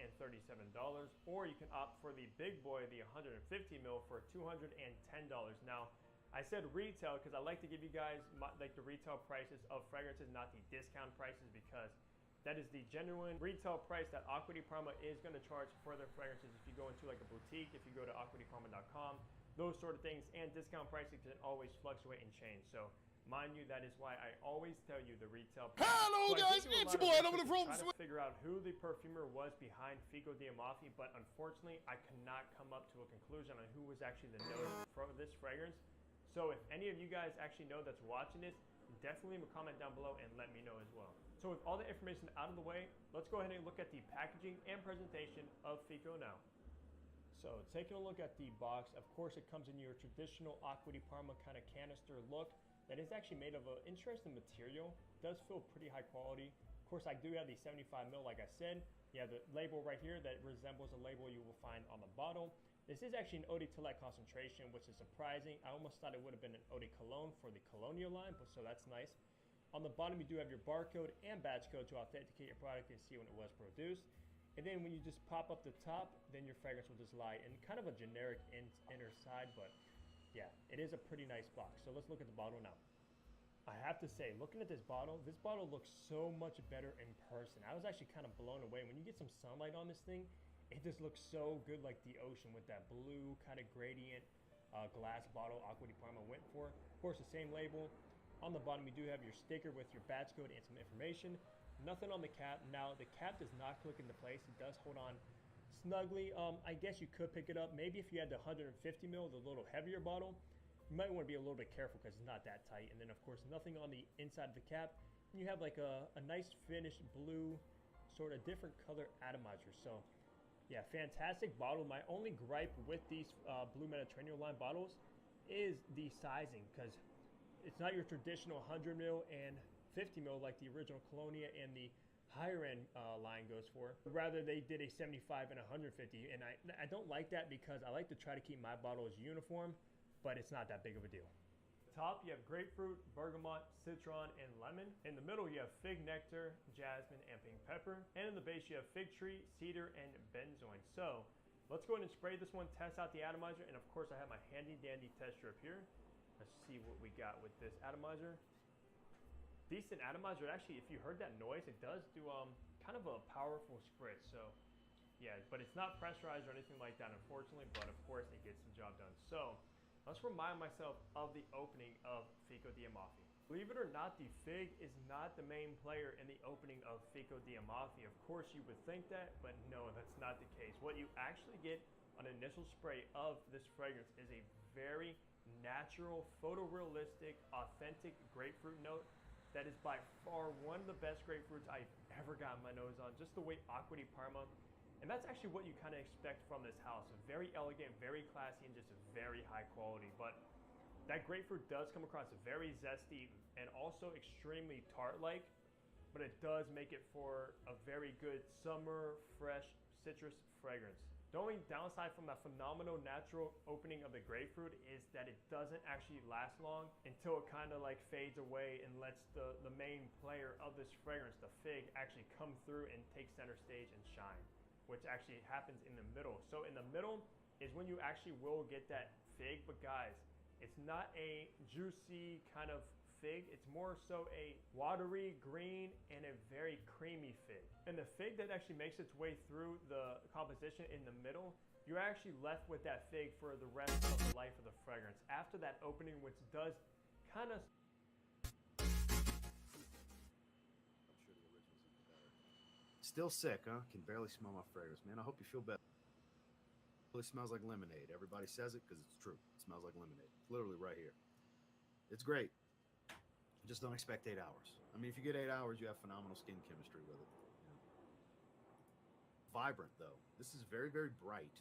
or you can opt for the big boy, the 150ml, for $210. Now, I said retail because I like to give you guys like the retail prices of fragrances, not the discount prices, because that is the genuine retail price that Acqua di Parma is going to charge for their fragrances. If you go into like a boutique, if you go to acquadiparma.com, those sort of things, and discount pricing can always fluctuate and change. So mind you, that is why I always tell you the retail price. Hello guys, it's your boy Adam from trying to figure out who the perfumer was behind Fico di Amalfi, but unfortunately I cannot come up to a conclusion on who was actually the nose for this fragrance. So if any of you guys actually know that's watching this, definitely leave a comment down below and let me know as well. So with all the information out of the way, let's go ahead and look at the packaging and presentation of Fico now. So taking a look at the box, of course it comes in your traditional Acqua di Parma kind of canister look that is actually made of an interesting material. It does feel pretty high quality. Of course I do have the 75ml like I said. You have the label right here that resembles a label you will find on the bottle. This is actually an Eau de Toilette concentration, which is surprising. I almost thought it would have been an Eau de Cologne for the Colonial line, but so that's nice. On the bottom, you do have your barcode and batch code to authenticate your product and see when it was produced. And then when you just pop up the top, then your fragrance will just lie in kind of a generic inner side, but yeah, it is a pretty nice box. So let's look at the bottle now. I have to say, looking at this bottle looks so much better in person. I was actually kind of blown away. When you get some sunlight on this thing, it just looks so good, like the ocean, with that blue kind of gradient glass bottle Acqua di Parma went for. Of course, the same label. On the bottom, you do have your sticker with your batch code and some information. Nothing on the cap. Now, the cap does not click into place. It does hold on snugly. I guess you could pick it up. Maybe if you had the 150 ml, the little heavier bottle, you might want to be a little bit careful because it's not that tight. And then, of course, nothing on the inside of the cap. And you have like a nice finished blue, sort of different color atomizer. So, yeah, fantastic bottle. My only gripe with these Blue Mediterranean line bottles is the sizing, because it's not your traditional 100 ml and 50 ml like the original Colonia and the higher end line goes for. Rather, they did a 75 and 150, and I don't like that because I like to try to keep my bottles uniform, but it's not that big of a deal. Top, you have grapefruit, bergamot, citron, and lemon. In the middle, you have fig nectar, jasmine, and pink pepper. And in the base, you have fig tree, cedar, and benzoin. So let's go ahead and spray this one, test out the atomizer. And of course, I have my handy dandy tester up here. Let's see what we got with this atomizer. Decent atomizer. Actually, if you heard that noise, it does do kind of a powerful spritz. So yeah, but it's not pressurized or anything like that, unfortunately. But of course, it gets the job done. So let's remind myself of the opening of Fico di Amalfi. Believe it or not, the fig is not the main player in the opening of Fico di Amalfi. Of course, you would think that, but no, that's not the case. What you actually get on initial spray of this fragrance is a very natural, photorealistic, authentic grapefruit note that is by far one of the best grapefruits I've ever gotten my nose on. Just the way Acqua di Parma. And that's actually what you kind of expect from this house. Very elegant, very classy, and just very high quality. But that grapefruit does come across very zesty and also extremely tart-like. But it does make it for a very good summer, fresh citrus fragrance. The only downside from that phenomenal natural opening of the grapefruit is that it doesn't actually last long until it kind of like fades away and lets the main player of this fragrance, the fig, actually come through and take center stage and shine, which actually happens in the middle. So in the middle is when you actually will get that fig, but guys, it's not a juicy kind of fig. It's more so a watery green and a very creamy fig. And the fig that actually makes its way through the composition in the middle, you're actually left with that fig for the rest of the life of the fragrance. After that opening, which does kind of Still sick, huh? Can barely smell my fragrance, man. I hope you feel better. It smells like lemonade. Everybody says it because it's true. It smells like lemonade. It's literally right here. It's great. Just don't expect 8 hours. I mean, if you get 8 hours, you have phenomenal skin chemistry with it. You know? Vibrant, though. This is very, very bright.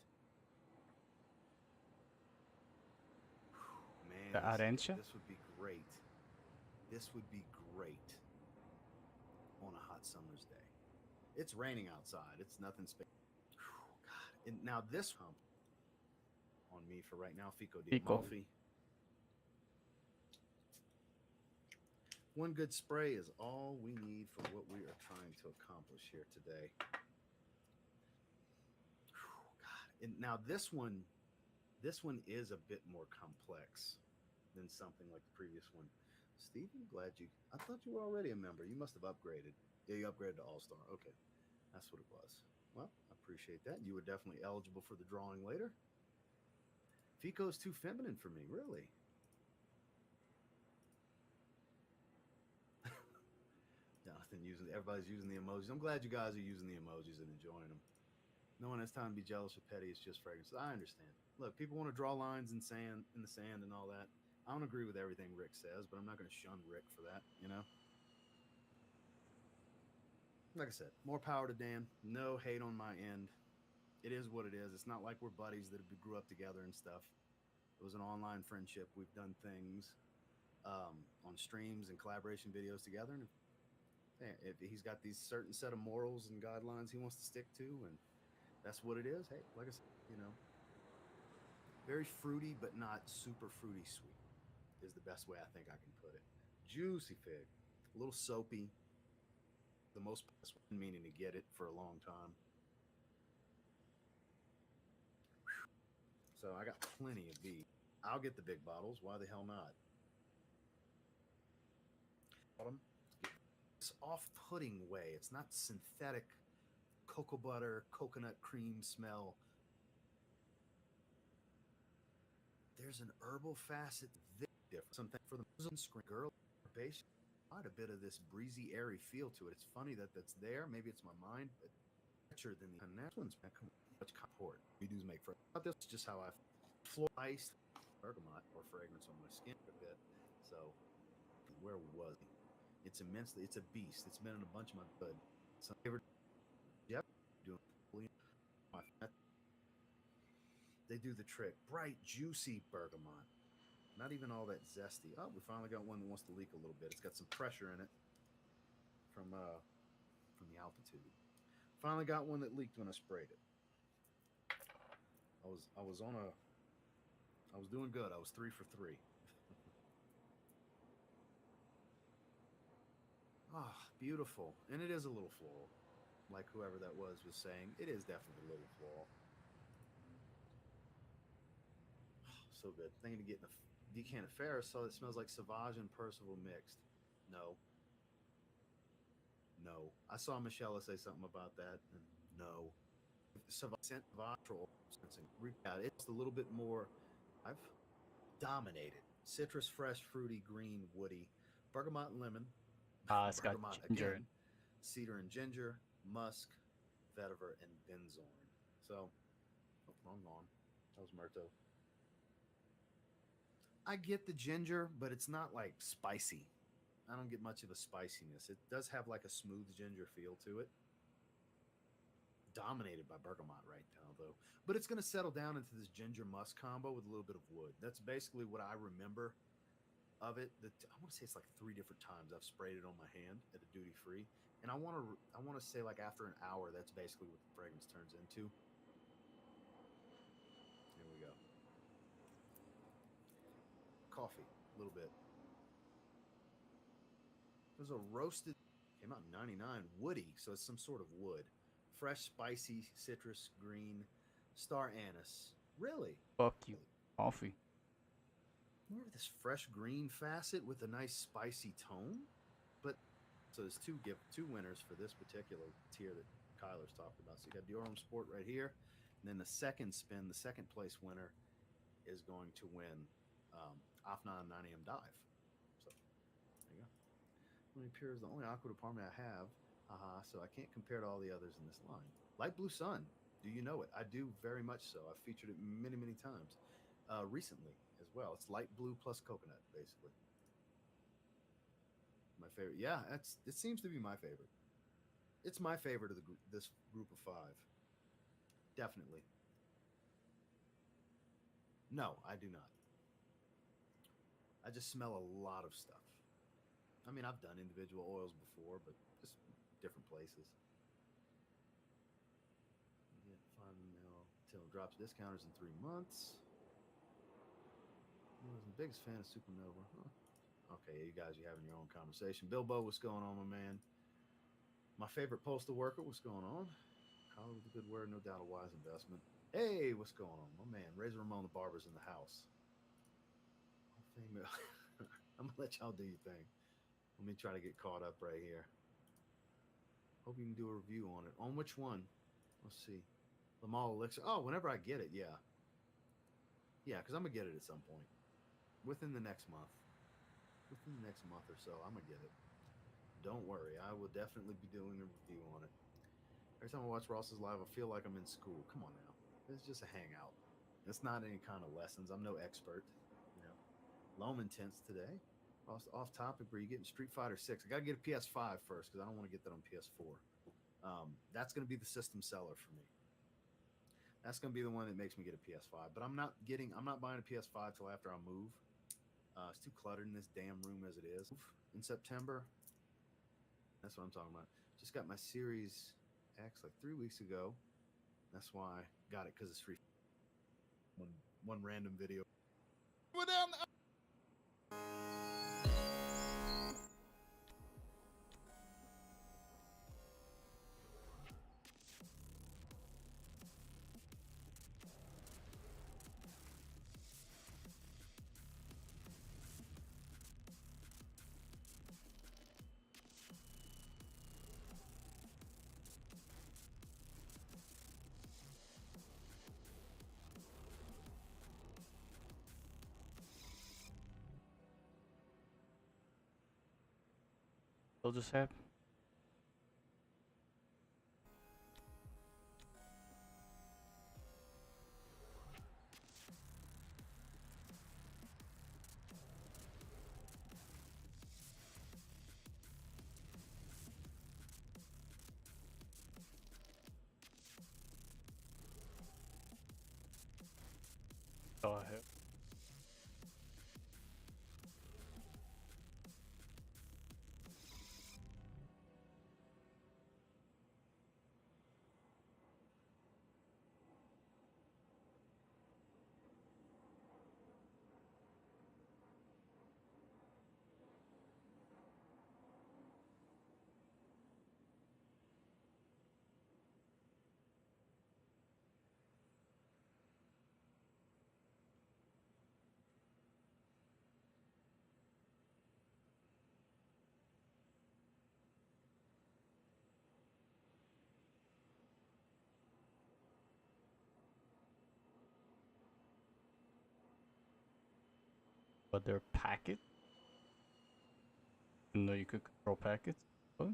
Whew, man, The Arencia? this would be great. This would be great on a hot summer's day. It's raining outside. It's nothing special. God. And now this hump on me for right now, Fico di Fico. Amalfi. One good spray is all we need for what we are trying to accomplish here today. Whew, God. And now this one is a bit more complex than something like the previous one. Steven, I thought you were already a member. You must have upgraded. Yeah, you upgraded to All-Star. Okay. That's what it was. Well, I appreciate that. You were definitely eligible for the drawing later. Fico's too feminine for me, really. Everybody's using the emojis. I'm glad you guys are using the emojis and enjoying them. No one has time to be jealous or petty. It's just fragrances. I understand. Look, people want to draw lines in the sand and all that. I don't agree with everything Rick says, but I'm not going to shun Rick for that, you know? Like I said, more power to Dan. No hate on my end. It is what it is. It's not like we're buddies that we grew up together and stuff. It was an online friendship. We've done things on streams and collaboration videos together. And if he's got these certain set of morals and guidelines he wants to stick to, and that's what it is. Hey, like I said, you know, Very fruity, but not super fruity sweet, is the best way I think I can put it. Juicy fig, a little soapy. The most meaning to get it for a long time. So I got plenty of these. I'll get the big bottles. Why the hell not? It's off-putting way. It's not synthetic cocoa butter, coconut cream smell. There's an herbal facet different. Something for the screen girl base. Quite a bit of this breezy, airy feel to it. It's funny that that's there. Maybe it's my mind, but richer than the next one's much comport. We do make for this is just how I floor iced bergamot or fragrance on my skin a bit. So where was he? It's immensely. It's a beast. It's been in a bunch of my blood. Some favorite. Yep. Doing. They do the trick. Bright, juicy bergamot. Not even all that zesty. Oh, we finally got one that wants to leak a little bit. It's got some pressure in it from the altitude. Finally got one that leaked when I sprayed it. I was doing good. I was 3 for 3. Ah, beautiful. And it is a little floral. Like whoever that was saying, it is definitely a little floral. So good. Thinking of getting a decant of Ferris, so it smells like Sauvage and Percival mixed. No. I saw Michelle say something about that, and no. Sauvage, it's a little bit more. I've dominated. Citrus, fresh, fruity, green, woody, bergamot and lemon. It's got ginger. Again, cedar and ginger, musk, vetiver, and benzoin. So, wrong one. That was Myrto. I get the ginger, but it's not like spicy. I don't get much of a spiciness. It does have like a smooth ginger feel to it. Dominated by bergamot right now, though. But it's going to settle down into this ginger musk combo with a little bit of wood. That's basically what I remember of it. I want to say it's like 3 different times I've sprayed it on my hand at a duty free, and I want to say like after an hour, that's basically what the fragrance turns into. Here we go. Coffee, a little bit. There's a roasted, came out in 99, woody, so it's some sort of wood. Fresh, spicy, citrus, green, star anise. Really? Fuck you. Coffee. More of this fresh green facet with a nice spicy tone. But so there's two winners for this particular tier that Kyler's talked about. So you got Diorum Sport right here, and then the second spin, the second place winner is going to win Afnan 9am Dive. So there you go. Only appears the only Aqua Department I have. So I can't compare to all the others in this line. Light Blue Sun. Do you know it? I do very much so. I've featured it many, many times. Recently as well. It's light blue plus coconut, basically. My favorite. Yeah, it seems to be my favorite. It's my favorite of this group of 5. Definitely. No, I do not. I just smell a lot of stuff. I mean, I've done individual oils before, but just different places. You get 5 ml till it drops discounters in 3 months. I was the biggest fan of Supernova. Huh. Okay, you guys, you're having your own conversation. Bilbo, what's going on, my man? My favorite postal worker, what's going on? Collar with a good word, no doubt a wise investment. Hey, what's going on, my man? Razor Ramon the barber's in the house. I'm gonna let y'all do your thing. Let me try to get caught up right here. Hope you can do a review on it. On which one? Let's see. Lamal Elixir. Oh, whenever I get it, yeah. Yeah, because I'm gonna get it at some point. Within the next month. Within the next month or so, I'm gonna get it. Don't worry, I will definitely be doing a review on it. Every time I watch Ross's live, I feel like I'm in school. Come on now. It's just a hangout. It's not any kind of lessons. I'm no expert. You know. Loam Intense today. Off topic, where you getting Street Fighter 6. I got to get a PS5 first because I don't want to get that on PS4. That's going to be the system seller for me. That's going to be the one that makes me get a PS5. But I'm not buying a PS5 till after I move. It's too cluttered in this damn room as it is. In September. That's what I'm talking about. Just got my Series X like 3 weeks ago. That's why I got it, because it's free. When one random video. We're down. They'll just have. Go ahead. But they're packets. Even though you could control packets. What?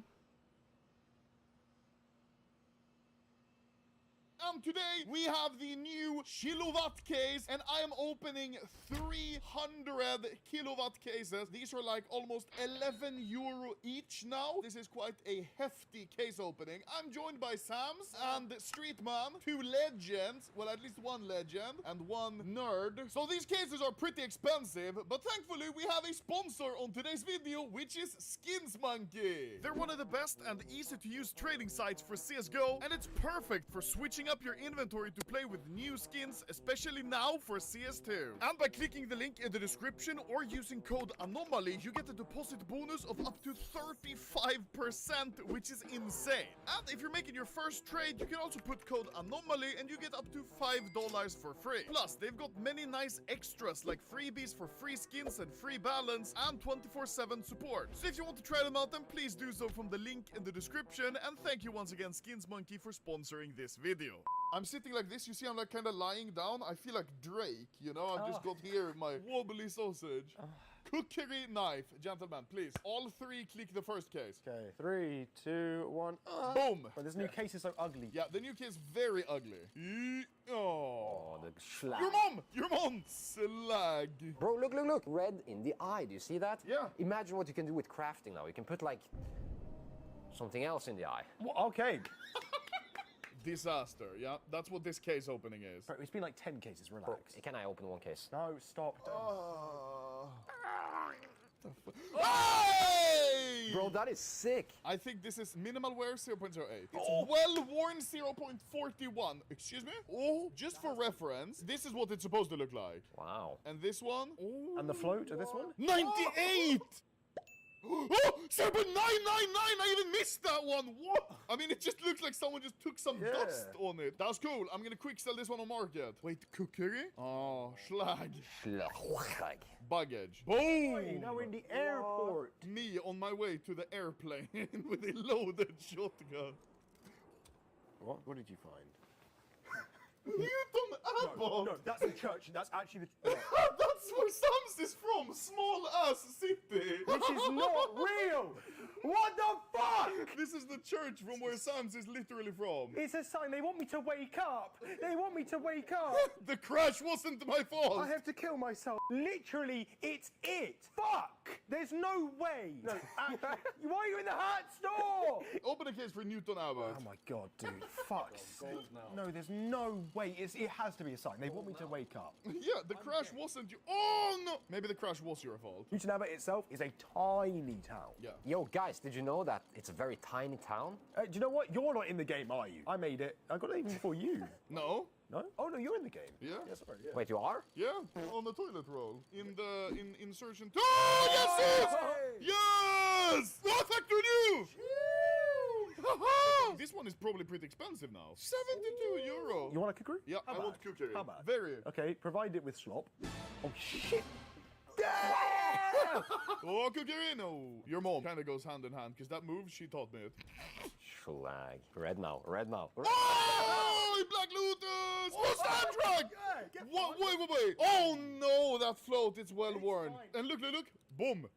Today we have the new kilowatt case, and I am opening 300 kilowatt cases. These are like almost 11 euro each now. This is quite a hefty case opening. I'm joined by Sams and Streetman, two legends, well, at least one legend and one nerd. So these cases are pretty expensive, but thankfully we have a sponsor on today's video, which is Skins Monkey. They're one of the best and easy to use trading sites for CSGO, and it's perfect for switching up your inventory to play with new skins, especially now for CS2. And by clicking the link in the description or using code ANOMALY, you get a deposit bonus of up to 35%, which is insane. And if you're making your first trade, you can also put code ANOMALY and you get up to $5 for free. Plus, they've got many nice extras like freebies for free skins and free balance and 24/7 support. So if you want to try them out, then please do so from the link in the description. And thank you once again, Skins Monkey, for sponsoring this video. I'm sitting like this, you see I'm like kind of lying down. I feel like Drake, you know? I've just got here my wobbly sausage. Cookery knife. Gentlemen, please. All three click the first case. Okay, 3, 2, 1. Boom! But this new case is so ugly. Yeah, the new case very ugly. Oh, the slag. Your mom! Slag. Bro, look. Red in the eye. Do you see that? Yeah. Imagine what you can do with crafting now. You can put like something else in the eye. Okay. Disaster, yeah? That's what this case opening is. Bro, it's been like 10 cases, relax. Can I open one case? No, stop. Hey! Bro, that is sick. I think this is minimal wear 0.08. It's well-worn 0.41. Excuse me? Oh, just for reference, this is what it's supposed to look like. Wow. And this one? Oh, And the float of this one? 98! Oh, 0.999! I even missed that one! What? I mean, it just looks like someone just took some dust on it. That's cool. I'm gonna quick sell this one on market. Wait, cookery? Oh, slag. Slag. Baggage. Hey, Boom! now we're in the airport. Me on my way to the airplane with a loaded shotgun. What did you find? Newton Abbott! No, that's the church. That's actually the... That's where Sam's is from! Small ass city! This is not real! What the fuck? This is the church from where Sam's is literally from. It's a sign. They want me to wake up. They want me to wake up. The crash wasn't my fault! I have to kill myself. Literally, it's it. Fuck! There's no way. No, why are you in the hat store? Open a case for Newton Abbott. Oh my god, dude. Fuck. No, there's no way. It has to be a sign. They want me to wake up. Yeah, the crash wasn't you. Oh no! Maybe the crash was your fault. Newton Abbott itself is a tiny town. Yeah. Yo, guys, did you know that it's a very tiny town? Do you know what? You're not in the game, are you? I made it. I got it even before you. No? No? Oh no, you're in the game. Yeah. Yeah, sorry. Yeah. Wait, you are? Yeah, on the toilet roll. In insertion. Oh, yes, yes! What factor new? This one is probably pretty expensive now. 72 euro. You want a cookery? Yeah, How I bad? want cookery. How bad? Very. Okay, provide it with slop. Oh shit! Oh, cookery, no. Your mom kind of goes hand in hand because that move she taught me it. Schlag. Red now. Red now. Oh, Black Lotus! Oh, Sandrak! What? Wait. Oh no, that float, it's well worn. And look. Boom.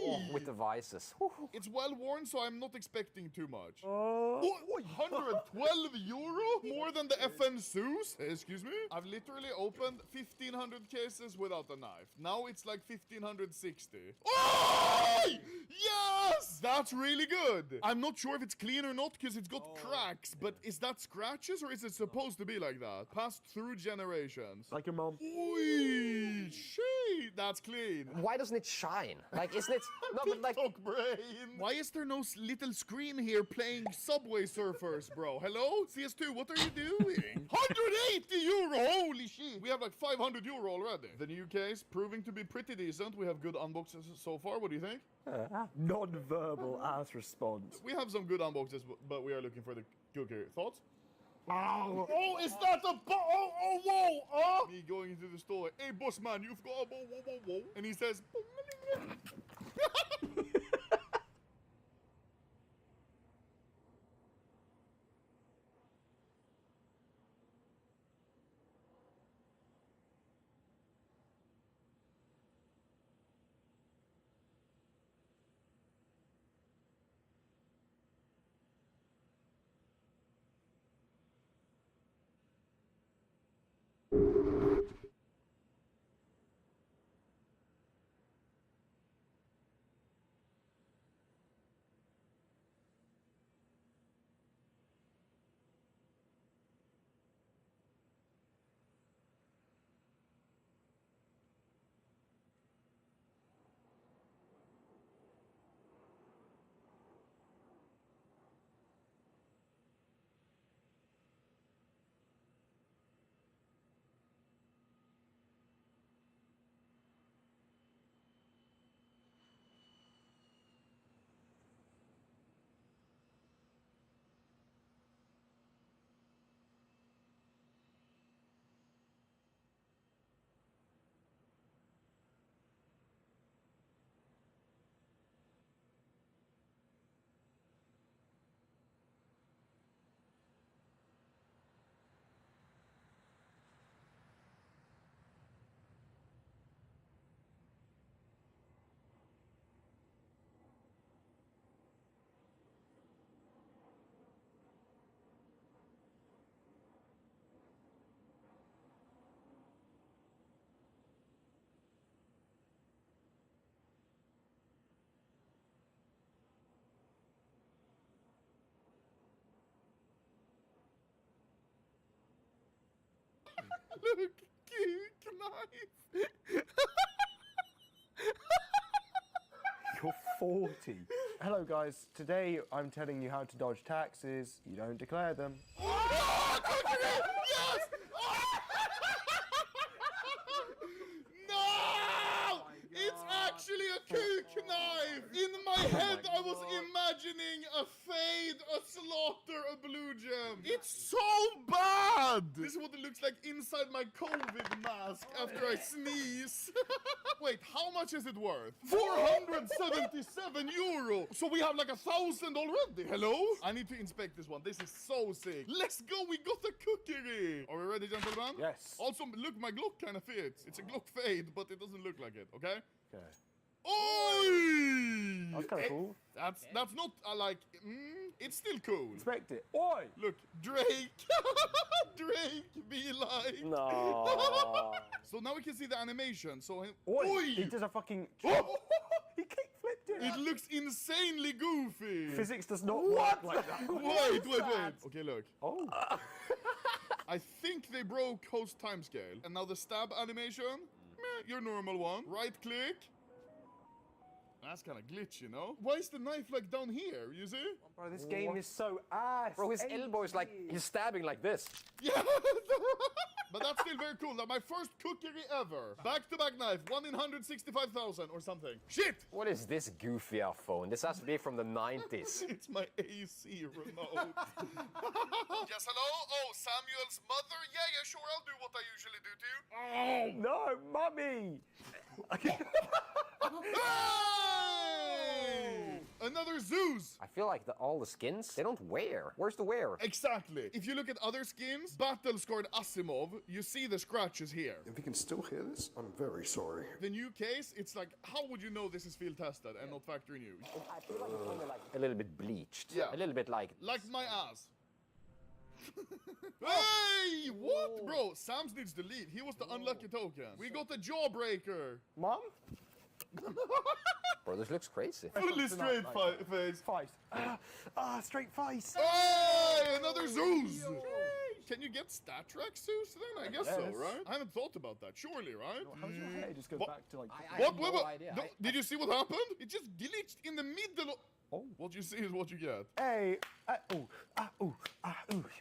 Oh, with the vices. It's well worn, so I'm not expecting too much. Oh, 112 euro? More than the FN Zeus? Excuse me? I've literally opened 1,500 cases without a knife. Now it's like 1,560. Oh! Yes! That's really good. I'm not sure if it's clean or not because it's got cracks, but is that scratches or is it supposed to be like that? Passed through generations. like your mom. Oi, shit, that's clean. Why doesn't it shine? Like, isn't it? No, but like. TikTok brain. Why is there no little screen here playing Subway Surfers, bro? Hello? CS2, what are you doing? 180 euro! Holy shit! We have like 500 euro already. The new case proving to be pretty decent. We have good unboxes so far. What do you think? Non-verbal ass response. We have some good unboxes, but we are looking for the cooker. Thoughts? Oh, is that a whoa! Oh! Me going into the store. Hey, boss man, you've got a whoa. And he says... Look, cute knife. You're 40. Hello guys, today I'm telling you how to dodge taxes. You don't declare them. Oh, yes! No! It's actually a cook knife! In my head, I was imagining a fade, a slaughter, a blue gem. It's so bad! This is what it looks like inside my COVID mask after I sneeze. Wait, how much is it worth? 477 euro! So we have like 1,000 already. Hello? I need to inspect this one. This is so sick. Let's go, we got the cookery! Are we ready, gentlemen? Yes. Also, look, my Glock kind of fits. It's a Glock fade, but it doesn't look like it, okay? Okay. Oi! That's kind of cool. That's not like, it's still cool. Inspect it. Oi! Look, Drake. Drake, be like. No. So now we can see the animation. So Oi! He does a fucking. Oh! He kick flipped it. It looks insanely goofy. Physics does not work like that. Wait. Okay, look. Oh. I think they broke host timescale. And now the stab animation. Meh, your normal one. Right click. That's kind of glitchy, no? Why is the knife like down here, you see? Bro, this game is so ass. Bro, his elbow is like, he's stabbing like this. Yeah! But that's still very cool. That's my first cookery ever. Back-to-back knife, 1 in 165,000 or something. Shit! What is this goofy ass phone? This has to be from the 90s. It's my AC remote. Yes, hello? Oh, Samuel's mother? Yeah, sure, I'll do what I usually do to you. Oh, no, mummy! Hey! Another Zeus! I feel like all the skins, they don't wear. Where's the wear? Exactly. If you look at other skins, Battle scored Asimov, you see the scratches here. If you can still hear this, I'm very sorry. The new case, it's like, how would you know this is field tested and not factory new? I feel like it's only like a little bit bleached. Yeah. A little bit like... Like my ass. Hey! What? Bro, Sams needs to leave. He was the unlucky token. We got the jawbreaker. Mom? Bro, this looks crazy. Fully straight face. Straight face. Hey! Another Zeus! Can you get stat track Zeus then? I guess so, right? I haven't thought about that. Surely, right? How's your hair just go What? back to like... I have no idea. No, did you see what happened? It just glitched in the middle of... Oh. What you see is what you get. Hey,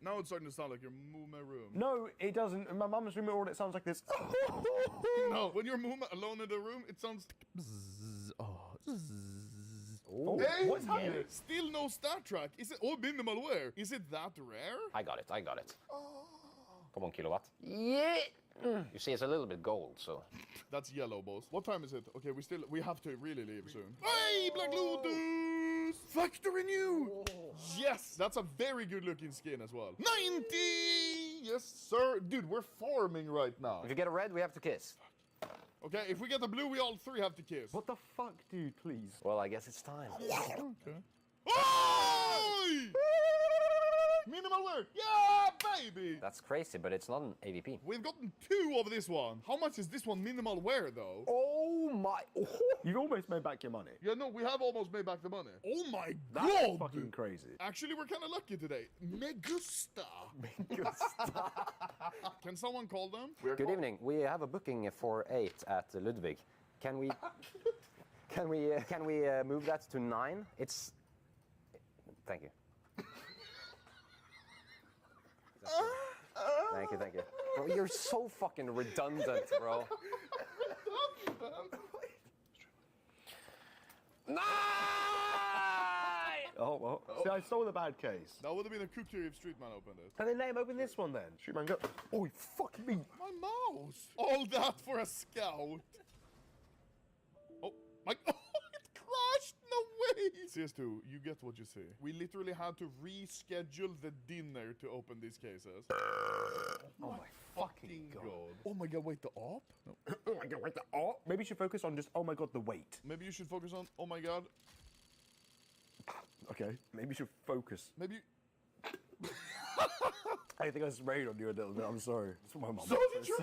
Now it's starting to sound like you're moving my room. No, it doesn't. In my mum's room, all it sounds like this. No, when you're moving alone in the room, it sounds... Oh, Hey, what's happening? Still no stat track. Is it all minimal wear? Is it that rare? I got it. Come on, Kilowatt. Yeah. You see, it's a little bit gold, so... That's yellow, boss. What time is it? Okay, we have to really leave soon. Hey, Black Lotus! Factory new! Yes, that's a very good looking skin as well. 90! Yes, sir. Dude, we're farming right now. If you get a red, we have to kiss. Okay, if we get a blue, we all three have to kiss. What the fuck, dude, please? Well, I guess it's time. Okay. Oi! Minimal wear! Yeah, baby! That's crazy, but it's not an AVP. We've gotten 2 of this one. How much is this one minimal wear, though? Oh my... You've almost made back your money. Yeah, no, we have almost made back the money. Oh my That's god! fucking crazy. Actually, we're kind of lucky today. Megusta. Can someone call them? Good evening. We have a booking for 8 at Ludwig. Can we... Can we move that to 9? It's... Thank you. Thank you. Bro, you're so fucking redundant, bro. Nine! Oh, well. See, I stole the bad case. That would have been a cookie if Streetman opened it. Can they let him open this one then? Streetman, go. Oh, fuck me. My mouse. All that for a scout. Oh, my... Oh, it crashed. No way. CS2, you get what you see. We literally had to reschedule the dinner to open these cases. Oh my fucking god. Oh my god, wait, the op? No. Oh my god, wait, maybe you should focus on just, oh my god, the weight. Maybe you should focus on, oh my god. Okay, maybe you should focus. Maybe... I think I sprayed on you a little bit, I'm sorry. That's what my mom So says. did you...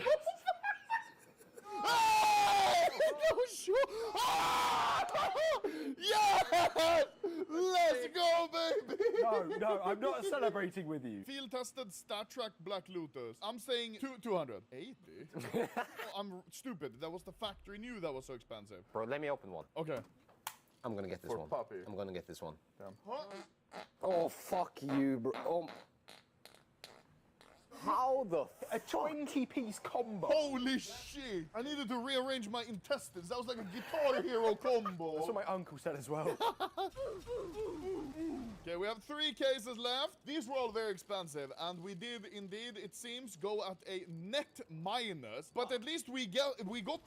Hey! No, sure. Ah! Yes! Let's go, baby! No, I'm not celebrating with you. Field tested stat track Black Lotus. I'm saying 200. 80? Oh, I'm stupid. That was the factory new that was so expensive. Bro, let me open one. Okay. I'm gonna get this For one. puppy. I'm gonna get this one. Damn. Oh, fuck you, bro. Oh. How the A 20-piece combo. Holy shit! I needed to rearrange my intestines. That was like a Guitar Hero combo. That's what my uncle said as well. Okay, we have 3 cases left. These were all very expensive, and we did indeed, it seems, go at a net minus. But at least we got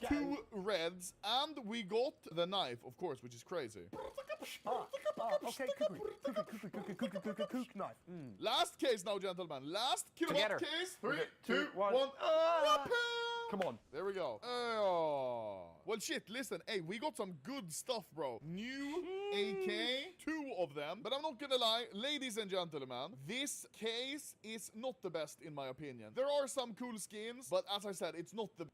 2 reds, and we got the knife, of course, which is crazy. Okay, cook knife. Last case now, gentlemen. Last kilowatt Together. case. 3, Okay, 2, 1. Come on. There we go. Oh. Well, shit, listen. Hey, we got some good stuff, bro. New AK, 2 of them. But I'm not gonna lie, ladies and gentlemen, this case is not the best in my opinion. There are some cool skins, but as I said, it's not the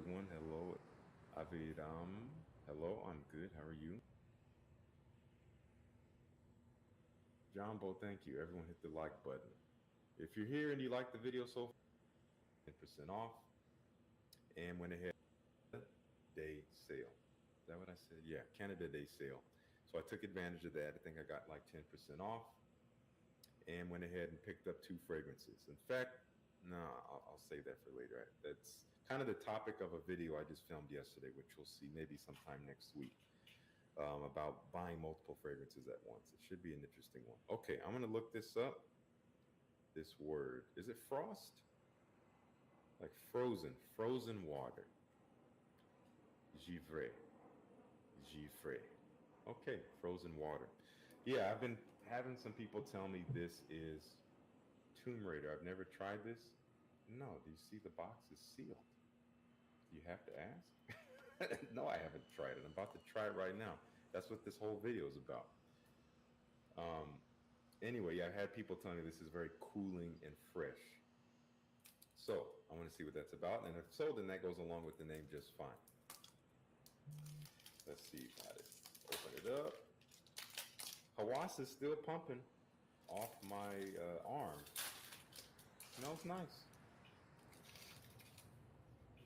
everyone. Hello, Aviram. Hello, I'm good. How are you? John Bo, thank you. Everyone hit the like button. If you're here and you like the video so far, 10% off. And went ahead, day sale. Is that what I said? Yeah, Canada Day sale. So I took advantage of that. I think I got like 10% off and went ahead and picked up 2 fragrances. In fact, no, I'll save that for later. That's kind of the topic of a video I just filmed yesterday, which you'll see maybe sometime next week, about buying multiple fragrances at once. It should be an interesting one. Okay, I'm going to look this up. This word. Is it frost? Like frozen water. Givre. Okay, frozen water. Yeah, I've been having some people tell me this is Tomb Raider. I've never tried this. No, do you see the box is sealed? You have to ask? No, I haven't tried it. I'm about to try it right now. That's what this whole video is about. Anyway, yeah, I've had people tell me this is very cooling and fresh. So, I want to see what that's about. And if so, then that goes along with the name just fine. Let's see, got it. Open it up. Hawas is still pumping off my arm. Smells nice.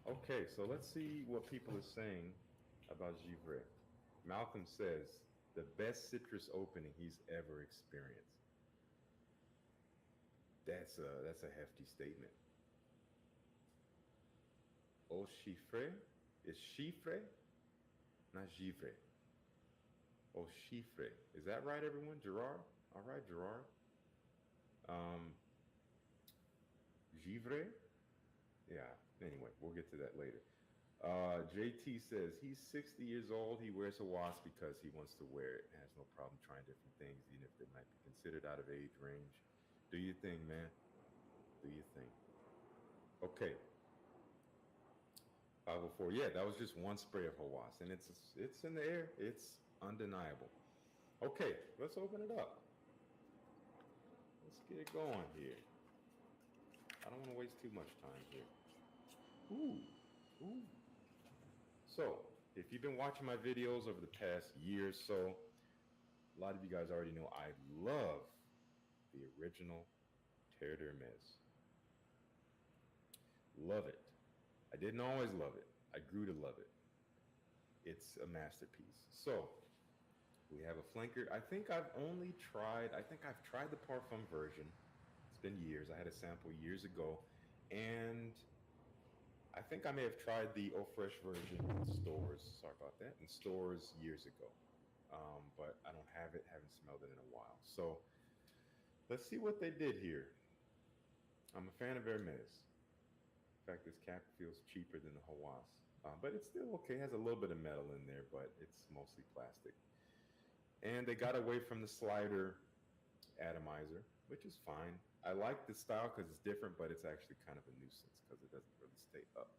Okay, so let's see what people are saying about Givre. Malcolm says, the best citrus opening he's ever experienced. That's a hefty statement. Au chiffre? Is chiffre? Not Givre. Au chiffre. Is that right, everyone? Gerard? All right, Gerard. Givre? Yeah, anyway, we'll get to that later. JT says he's 60 years old. He wears Hawas because he wants to wear it and has no problem trying different things, even if they might be considered out of age range. Do your thing, man. Do your thing. Okay. 504. Yeah, that was just one spray of Hawas, and it's in the air. It's undeniable. Okay, let's open it up. Let's get it going here. I don't want to waste too much time here. Ooh. So, if you've been watching my videos over the past year or so, a lot of you guys already know I love the original Terre d'Hermès. Love it. I didn't always love it. I grew to love it. It's a masterpiece. So, we have a flanker. I think I've tried the Parfum version. It's been years. I had a sample years ago. And I think I may have tried the Eau Fraiche version in stores. Sorry about that. In stores years ago. But I don't have it. Haven't smelled it in a while. So, let's see what they did here. I'm a fan of Hermès. In fact, this cap feels cheaper than the Hawas. But it's still okay. It has a little bit of metal in there, but it's mostly plastic. And they got away from the slider atomizer, which is fine. I like the style because it's different, but it's actually kind of a nuisance because it doesn't really stay up.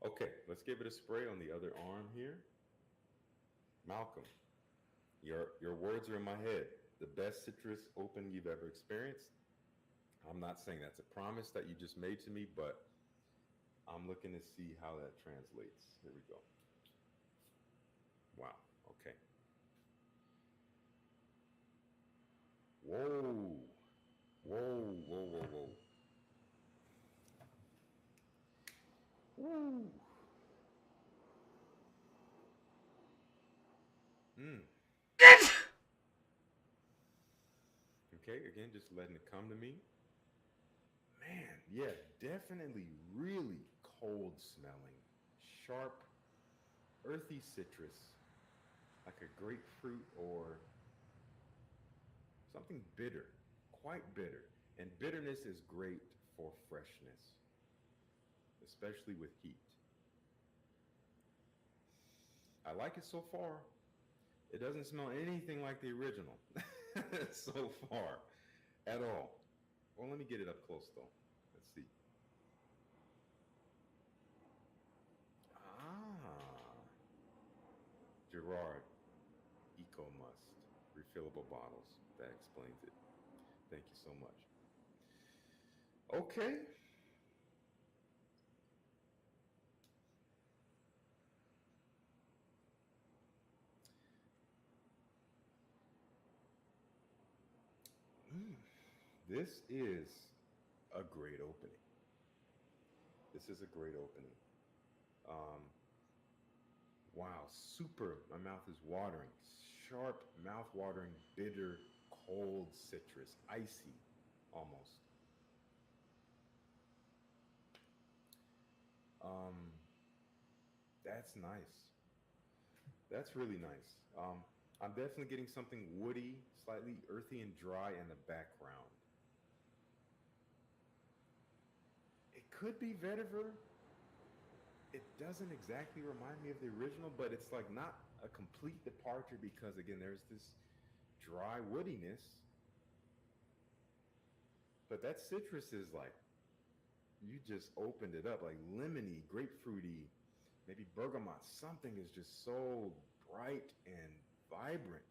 Okay, let's give it a spray on the other arm here. Malcolm, your words are in my head. The best citrus open you've ever experienced. I'm not saying that's a promise that you just made to me, but I'm looking to see how that translates. Here we go. Wow, okay. Whoa. Woo. Okay, again, just letting it come to me. Man, yeah, definitely really cold smelling. Sharp, earthy citrus, like a grapefruit or something bitter, quite bitter. And bitterness is great for freshness, especially with heat. I like it so far. It doesn't smell anything like the original so far at all. Well, let me get it up close though. Let's see. Gerard, Eco Must, refillable bottles. That explains it. Thank you so much. Okay. This is a great opening. This is a great opening. Wow, super. My mouth is watering. Sharp, mouth-watering, bitter, cold citrus, icy, almost. That's nice. That's really nice. I'm definitely getting something woody, slightly earthy and dry in the background. It could be vetiver. It doesn't exactly remind me of the original, but it's like not a complete departure because again, there's this dry woodiness. But that citrus is like, you just opened it up, like lemony, grapefruity, maybe bergamot. Something is just so bright and vibrant.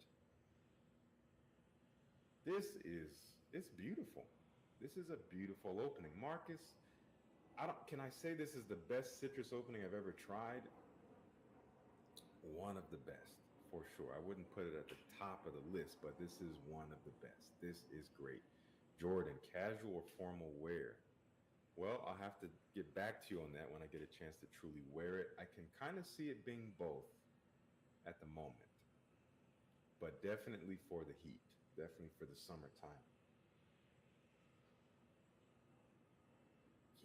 It's beautiful. This is a beautiful opening. Marcus, can I say this is the best citrus opening I've ever tried? One of the best, for sure. I wouldn't put it at the top of the list, but this is one of the best. This is great. Jordan, casual or formal wear? Well, I'll have to get back to you on that when I get a chance to truly wear it. I can kind of see it being both at the moment, but definitely for the heat, definitely for the summertime.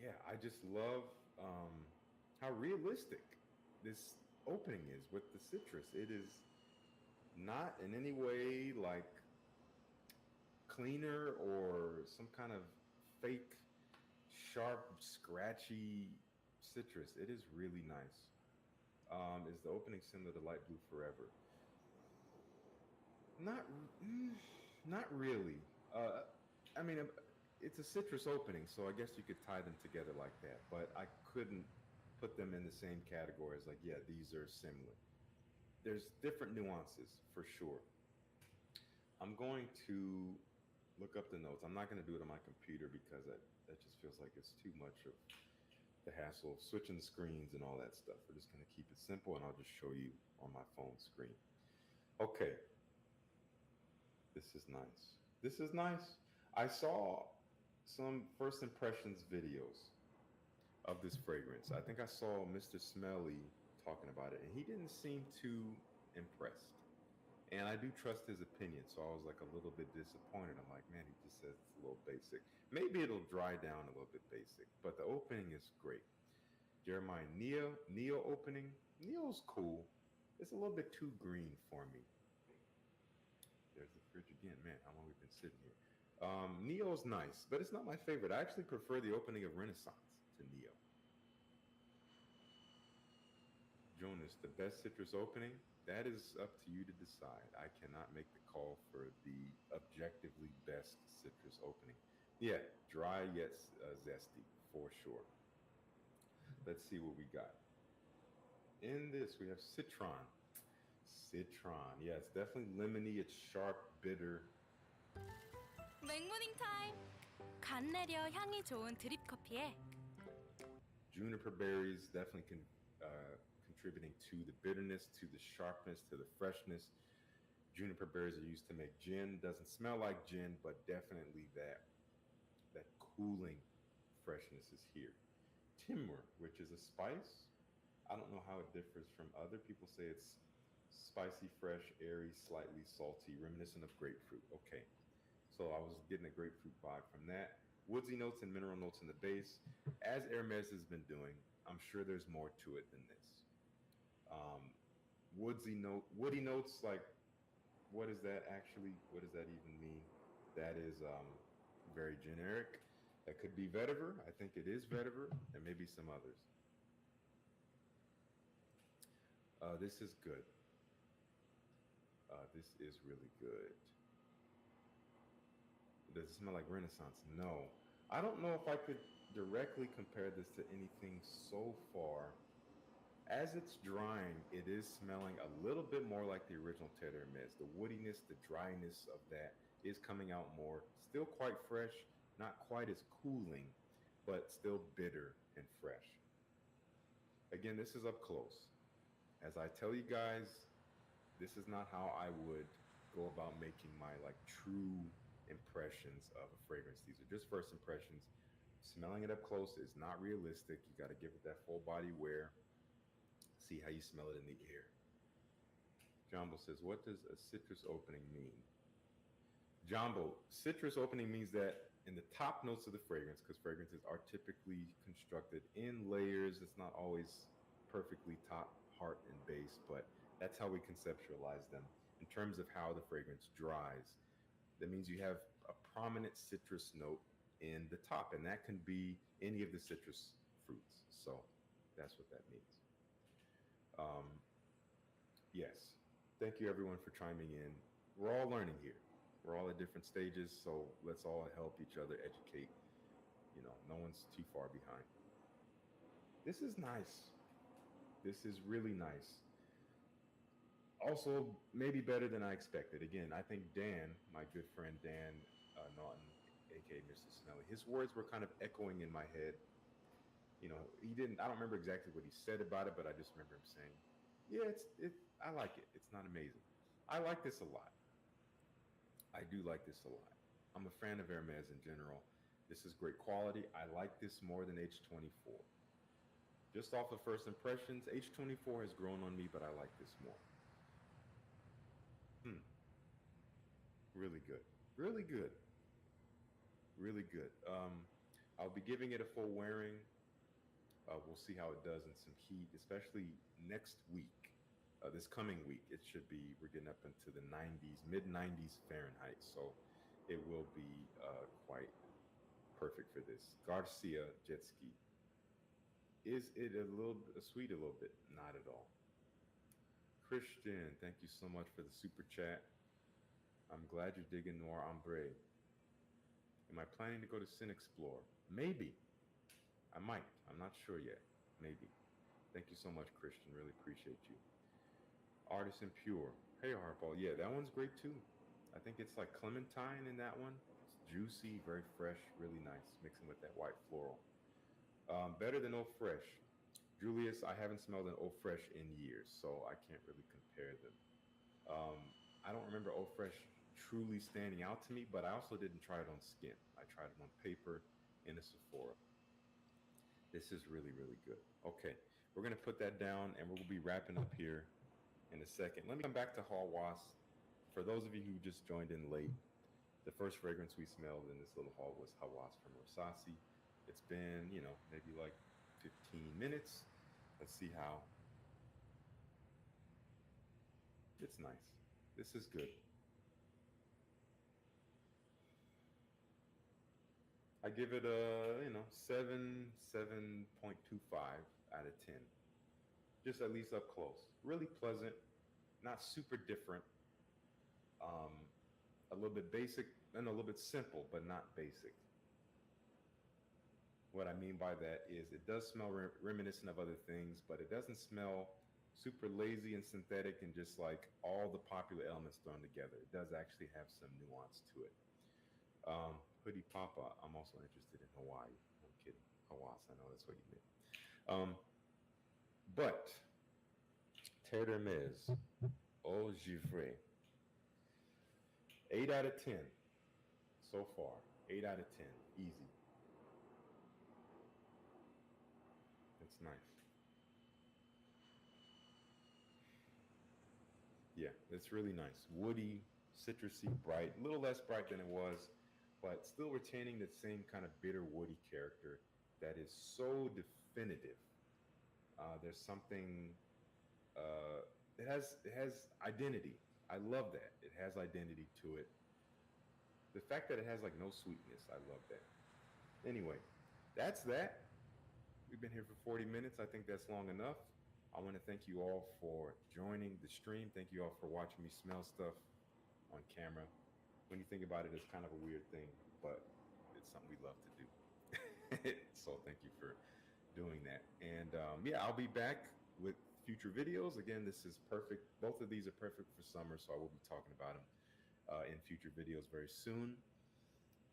Yeah, I just love how realistic this opening is with the citrus. It is not in any way like cleaner or some kind of fake, sharp, scratchy citrus. It is really nice. Is the opening similar to Light Blue Forever? Not really. I mean, it's a citrus opening, so I guess you could tie them together like that, but I couldn't put them in the same category as like, yeah, these are similar. There's different nuances for sure. I'm going to look up the notes. I'm not going to do it on my computer because that just feels like it's too much of the hassle of switching the screens and all that stuff. We're just going to keep it simple and I'll just show you on my phone screen. Okay. This is nice. This is nice. I saw some first impressions videos of this fragrance. I think I saw Mr. Smelly talking about it and he didn't seem too impressed. And I do trust his opinion, so I was like a little bit disappointed. I'm like, man, he just says it's a little basic. Maybe it'll dry down a little bit basic, but the opening is great. Jeremiah, Neo opening. Neo's cool. It's a little bit too green for me. There's the fridge again. Man, how long we've been sitting here. Neo's nice, but it's not my favorite. I actually prefer the opening of Renaissance to Neo. Jonas, the best citrus opening? That is up to you to decide. I cannot make the call for the objectively best citrus opening. Yeah, dry yet zesty, for sure. Let's see what we got. In this, we have Citron. Citron. Yeah, it's definitely lemony. It's sharp, bitter. 맥모닝 타임. 간 내려 향이 좋은 드립 커피에 Juniper berries definitely contributing to the bitterness, to the sharpness, to the freshness. Juniper berries are used to make gin. Doesn't smell like gin, but definitely that cooling freshness is here. Timur, which is a spice. I don't know how it differs from other. People say it's spicy, fresh, airy, slightly salty, reminiscent of grapefruit. Okay, so I was getting a grapefruit vibe from that. Woodsy notes and mineral notes in the base. As Hermes has been doing, I'm sure there's more to it than this. Woody notes, like, what is that actually? What does that even mean? That is very generic. That could be vetiver. I think it is vetiver, and maybe some others. This is good. This is really good. Does it smell like Renaissance? No. I don't know if I could directly compare this to anything so far. As it's drying, it is smelling a little bit more like the original Terre d'Hermes. The woodiness, the dryness of that is coming out more. Still quite fresh, not quite as cooling, but still bitter and fresh. Again, this is up close. As I tell you guys, this is not how I would go about making my like true impressions of a fragrance. These are just first impressions. Smelling it up close is not realistic. You got to give it that full body wear. See how you smell it in the air. Jumbo says, what does a citrus opening mean? Jumbo, citrus opening means that in the top notes of the fragrance, because fragrances are typically constructed in layers, it's not always perfectly top, heart, and base, but that's how we conceptualize them. In terms of how the fragrance dries, that means you have a prominent citrus note in the top, and that can be any of the citrus fruits. So that's what that means. Yes, thank you everyone for chiming in. We're all learning here. We're all at different stages, so let's all help each other educate. You know, no one's too far behind. This is nice. This is really nice. Also, maybe better than I expected. Again, I think Dan, my good friend Dan Naughton, aka Mr. Smelly, his words were kind of echoing in my head. You know, I don't remember exactly what he said about it, but I just remember him saying, yeah, I like it. It's not amazing. I like this a lot. I do like this a lot. I'm a fan of Hermes in general. This is great quality. I like this more than H24. Just off of first impressions, H24 has grown on me, but I like this more. Really good. Really good. Really good. I'll be giving it a full wearing. We'll see how it does in some heat, especially next week. This coming week, we're getting up into the 90s, mid-90s Fahrenheit, so it will be quite perfect for this. Garcia Jet Ski. Is it a little sweet a little bit? Not at all. Christian, thank you so much for the super chat. I'm glad you're digging Noir Ombre. Am I planning to go to Sin Explore? Maybe. I might. I'm not sure yet. Maybe. Thank you so much, Christian. Really appreciate you. Artisan Pure. Hey, Harpo. Yeah, that one's great too. I think it's like clementine in that one. It's juicy, very fresh, really nice, mixing with that white floral. Better than Eau Fresh. Julius, I haven't smelled an Eau Fresh in years, so I can't really compare them. I don't remember Eau Fresh truly standing out to me, but I also didn't try it on skin. I tried it on paper in a Sephora. This is really, really good. Okay, we're going to put that down, and we'll be wrapping up here in a second. Let me come back to Hawas. For those of you who just joined in late, the first fragrance we smelled in this little haul was Hawas from Rosasi. It's been, maybe like 15 minutes. Let's see how. It's nice. This is good. I give it a, 7.25 out of 10. Just at least up close. Really pleasant, not super different. A little bit basic and a little bit simple, but not basic. What I mean by that is it does smell reminiscent of other things, but it doesn't smell super lazy and synthetic and just like all the popular elements thrown together. It does actually have some nuance to it. Hoodie Papa, I'm also interested in Hawaii. I'm kidding. Hawas, I know that's what you meant. But Terre d'Hermes, Eau Givré. 8 out of 10 so far. 8 out of 10. Easy. It's nice. Yeah, it's really nice. Woody, citrusy, bright. A little less bright than it was, but still retaining the same kind of bitter woody character that is so definitive. There's something, it has identity. I love that. It has identity to it. The fact that it has like no sweetness, I love that. Anyway, that's that. We've been here for 40 minutes. I think that's long enough. I want to thank you all for joining the stream. Thank you all for watching me smell stuff on camera. When you think about it, it's kind of a weird thing, but it's something we love to do. So thank you for doing that. And yeah, I'll be back with future videos. Again, this is perfect. Both of these are perfect for summer, so I will be talking about them in future videos very soon,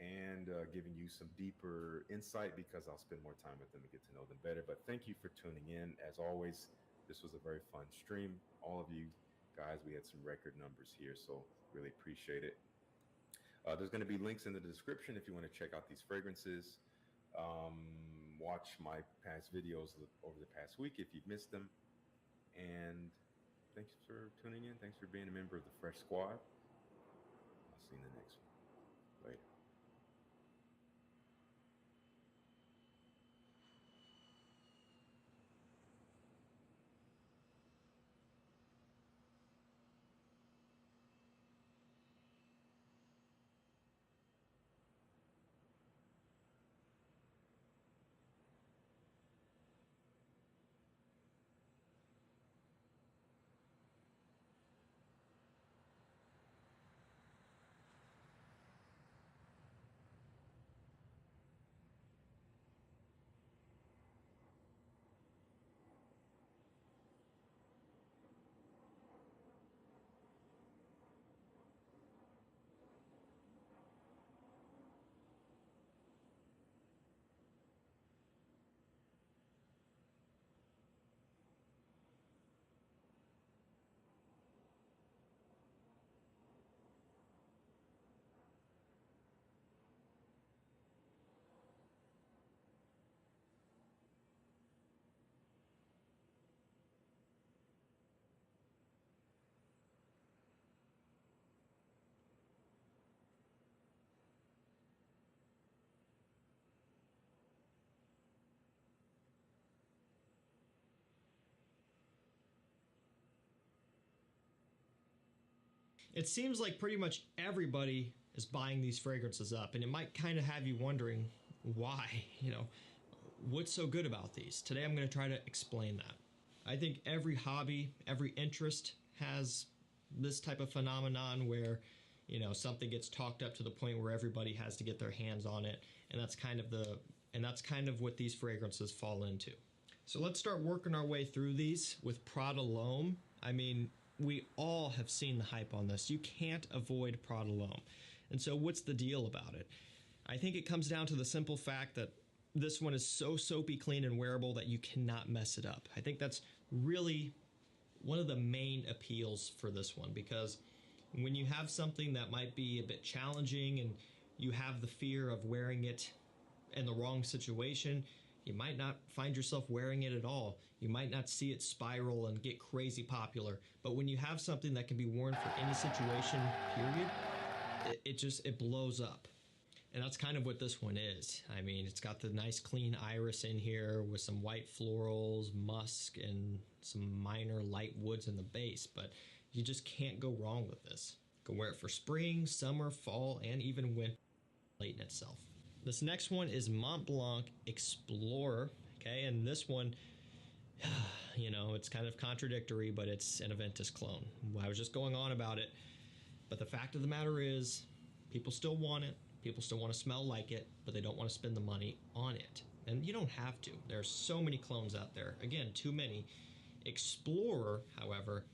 and giving you some deeper insight because I'll spend more time with them and get to know them better. But thank you for tuning in. As always, this was a very fun stream. All of you guys, we had some record numbers here, so really appreciate it. There's going to be links in the description if you want to check out these fragrances. Watch my past videos over the past week if you've missed them. And thanks for tuning in. Thanks for being a member of the Fresh Squad. I'll see you in the next one. Later. It seems like pretty much everybody is buying these fragrances up, and it might kind of have you wondering why, what's so good about these? Today I'm going to try to explain that. I think every hobby, every interest has this type of phenomenon where, something gets talked up to the point where everybody has to get their hands on it, and that's kind of what these fragrances fall into. So let's start working our way through these with Prada L'Homme. I mean, we all have seen the hype on this. You can't avoid Prada L'Homme. And so what's the deal about it? I think it comes down to the simple fact that this one is so soapy clean and wearable that you cannot mess it up. I think that's really one of the main appeals for this one, because when you have something that might be a bit challenging and you have the fear of wearing it in the wrong situation, you might not find yourself wearing it at all. You might not see it spiral and get crazy popular. But when you have something that can be worn for any situation, period, it blows up. And that's kind of what this one is. I mean, it's got the nice clean iris in here with some white florals, musk, and some minor light woods in the base. But you just can't go wrong with this. You can wear it for spring, summer, fall, and even winter late in itself. This next one is Mont Blanc Explorer, okay, and this one, it's kind of contradictory, but it's an Aventus clone. I was just going on about it, but the fact of the matter is, people still want it, people still want to smell like it, but they don't want to spend the money on it. And you don't have to. There are so many clones out there. Again, too many. Explorer, however,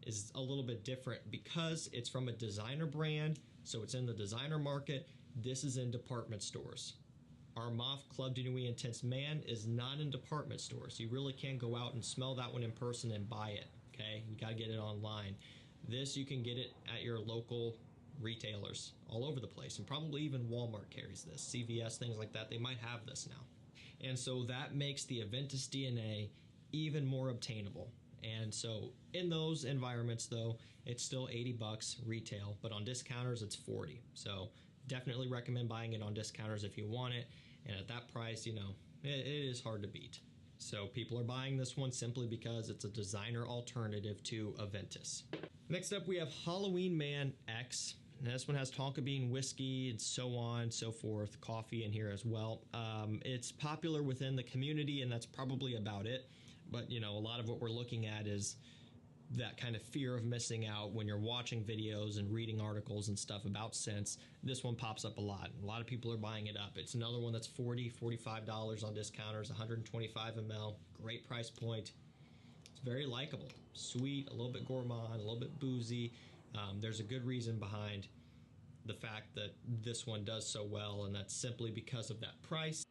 is a little bit different because it's from a designer brand, so it's in the designer market. This is in department stores. Armaf Club de Nuit Intense Man is not in department stores. You really can't go out and smell that one in person and buy it, okay? You gotta get it online. This, you can get it at your local retailers all over the place, and probably even Walmart carries this. CVS, things like that, they might have this now. And so that makes the Aventus DNA even more obtainable. And so in those environments, though, it's still $80 retail, but on discounters, it's $40. So definitely recommend buying it on discounters if you want it. And at that price, it is hard to beat. So people are buying this one simply because it's a designer alternative to Aventus. Next up, we have Halloween Man X. And this one has tonka bean whiskey and so on and so forth, coffee in here as well. It's popular within the community, and that's probably about it. But, a lot of what we're looking at is that kind of fear of missing out when you're watching videos and reading articles and stuff about scents. This one pops up a lot. A lot of people are buying it up. It's another one that's $40, $45 on discounters, 125 ml, great price point. It's very likable, sweet, a little bit gourmand, a little bit boozy. There's a good reason behind the fact that this one does so well, and that's simply because of that price.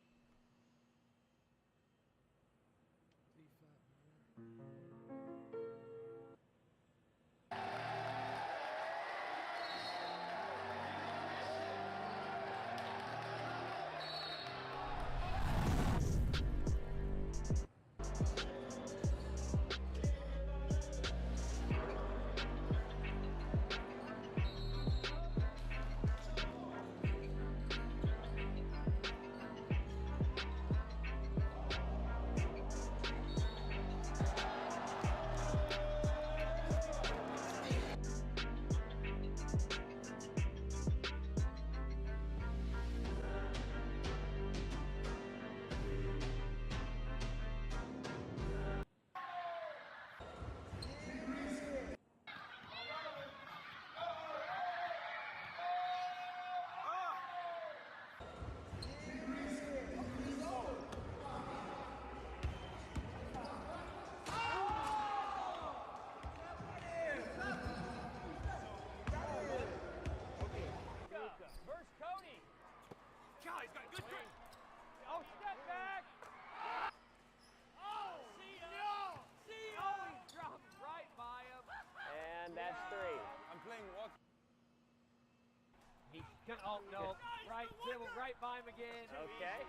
Oh, no. Right, dribble right by him again. Okay.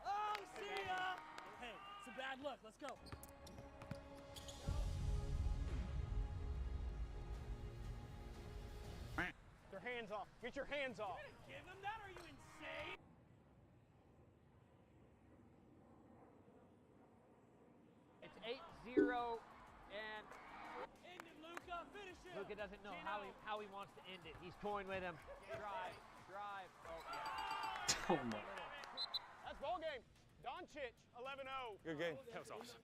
Oh, see ya! Hey, it's a bad look. Let's go. Your hands off. Get your hands off. Give him that? Are you insane? It's 8-0, and end it, Luka. Finish it. Luka doesn't know how he wants to end it. He's toying with him. Drive. Oh, yeah. Oh my. That's ball game. Doncic, 11-0. Good game. That was awesome.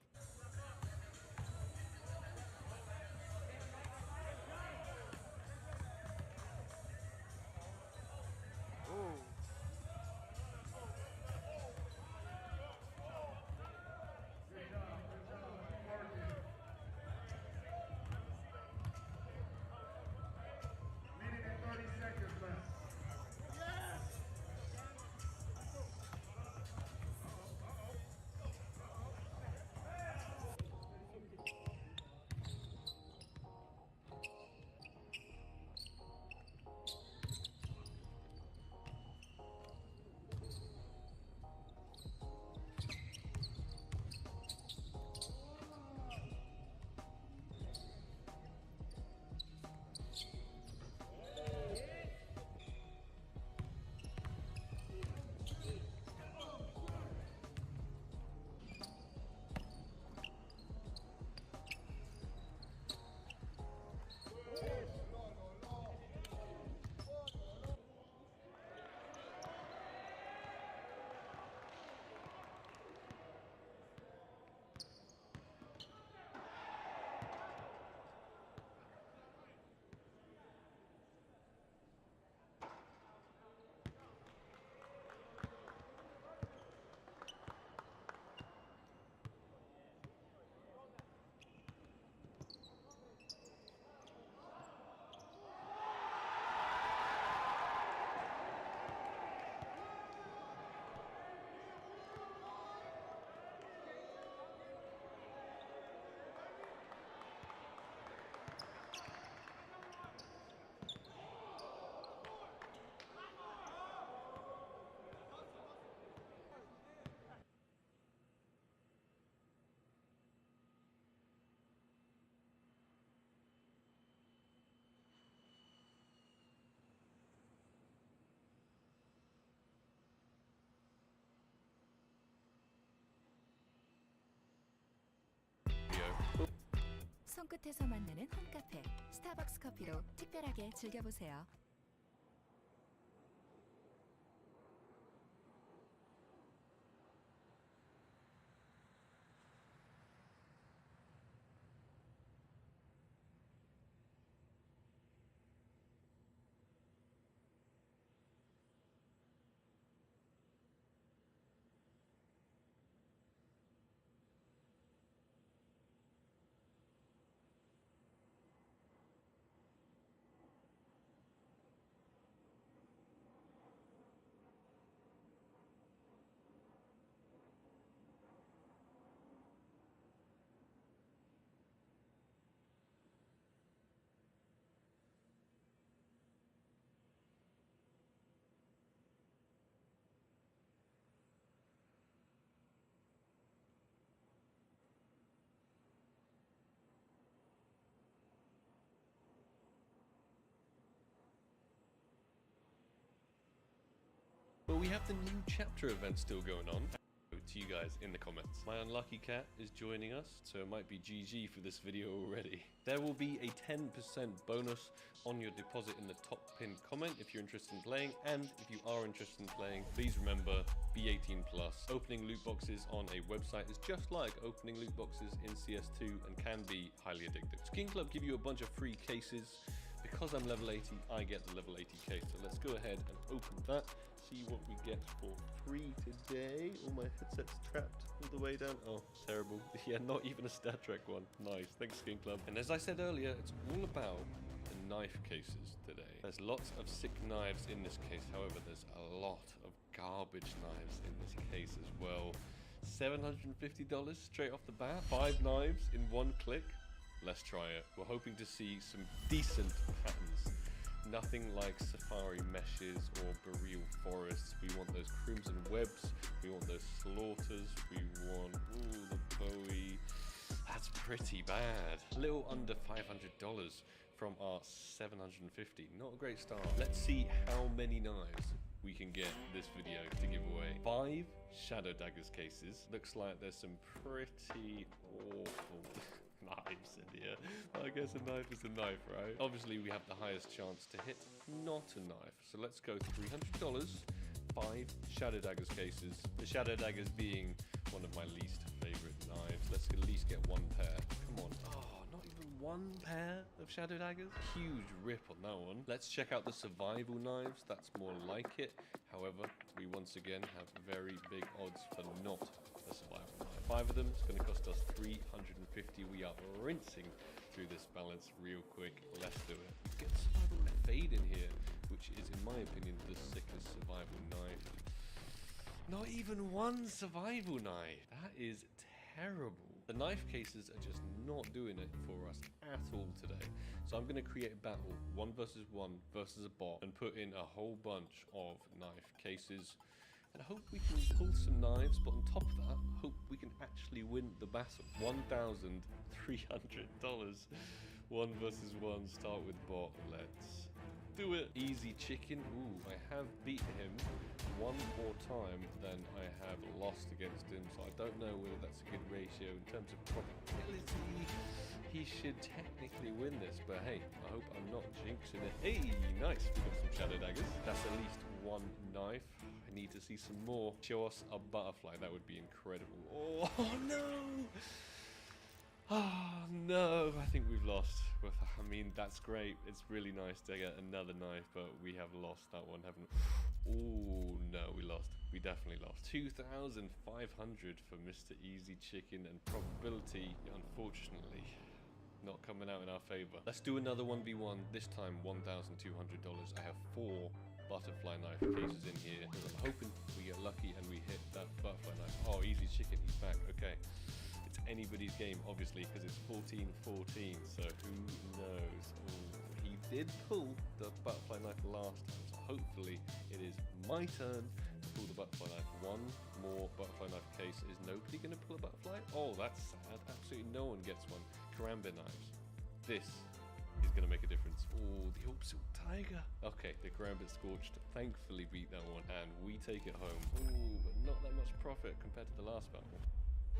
손끝에서 만나는 홈카페 스타벅스 커피로 특별하게 즐겨보세요. But we have the new chapter event still going on. To you guys in the comments. My unlucky cat is joining us, so it might be GG for this video already. There will be a 10% bonus on your deposit in the top pinned comment if you're interested in playing, and if you are interested in playing, please remember, be 18 plus. Opening loot boxes on a website is just like opening loot boxes in CS2 and can be highly addictive. Skin Club give you a bunch of free cases. Because I'm level 80, I get the level 80 case. So let's go ahead and open that. See what we get for free today. Oh, my headset's trapped all the way down. Oh, terrible. Yeah, not even a stat track one. Nice. Thanks, Skin Club. And as I said earlier, it's all about the knife cases today. There's lots of sick knives in this case. However, there's a lot of garbage knives in this case as well. $750 straight off the bat. 5 knives in one click. let's try it. We're hoping to see some decent patterns. Nothing like safari meshes or boreal forests. We want those crimson webs. We want those slaughters. We want, ooh, the Bowie. That's pretty bad. A little under $500 from our 750. Not a great start. Let's see how many knives we can get this video to give away. 5 Shadow Daggers cases. Looks like there's some pretty awful knives in here. I guess a knife is a knife, right? Obviously, we have the highest chance to hit not a knife. So let's go $300. 5 Shadow Daggers cases. The Shadow Daggers being one of my least favorite knives. Let's at least get 1 pair. Come on. Oh, not even 1 pair of Shadow Daggers? Huge rip on that one. Let's check out the survival knives. That's more like it. However, we once again have very big odds for not a survival knife. 5 of them, it's going to cost us $350. We are rinsing through this balance real quick. Let's do it. Get survival fade in here, which is, in my opinion, the sickest survival knife. Not even 1 survival knife. That is terrible. The knife cases are just not doing it for us at all today. So I'm going to create a battle, 1 versus 1 versus a bot, and put in a whole bunch of knife cases. And I hope we can pull some knives, but on top of that, I hope we can actually win the battle. $1,300. 1 versus 1, start with bot. Let's do it. Easy chicken. Ooh, I have beaten him 1 more time than I have lost against him, so I don't know whether that's a good ratio in terms of probability. He should technically win this, but hey, I hope I'm not jinxing it. Hey, nice. We got some Shadow Daggers. That's at least 1 knife. I need to see some more. Show us a butterfly. That would be incredible. Oh no! Oh no, I think we've lost. I mean, that's great. It's really nice to get another knife, but we have lost that one, haven't we? Oh no, we lost. We definitely lost. 2,500 for Mr. Easy Chicken, and probability, unfortunately, not coming out in our favor. Let's do another 1v1. This time, $1,200. I have 4 butterfly knife cases in here, because I'm hoping we get lucky and we hit that butterfly knife. Oh, Easy Chicken, he's back. Okay. It's anybody's game, obviously, because it's 14-14, so who knows? Ooh, he did pull the butterfly knife last time, so hopefully it is my turn to pull the butterfly knife. 1 more butterfly knife case. Is nobody going to pull a butterfly? Oh, that's sad. Absolutely no one gets one. Karambit knives. This is going to make a difference. Oh, the Opsil Tiger. Okay, the Karambit Scorched thankfully beat that one, and we take it home. Ooh, but not that much profit compared to the last battle.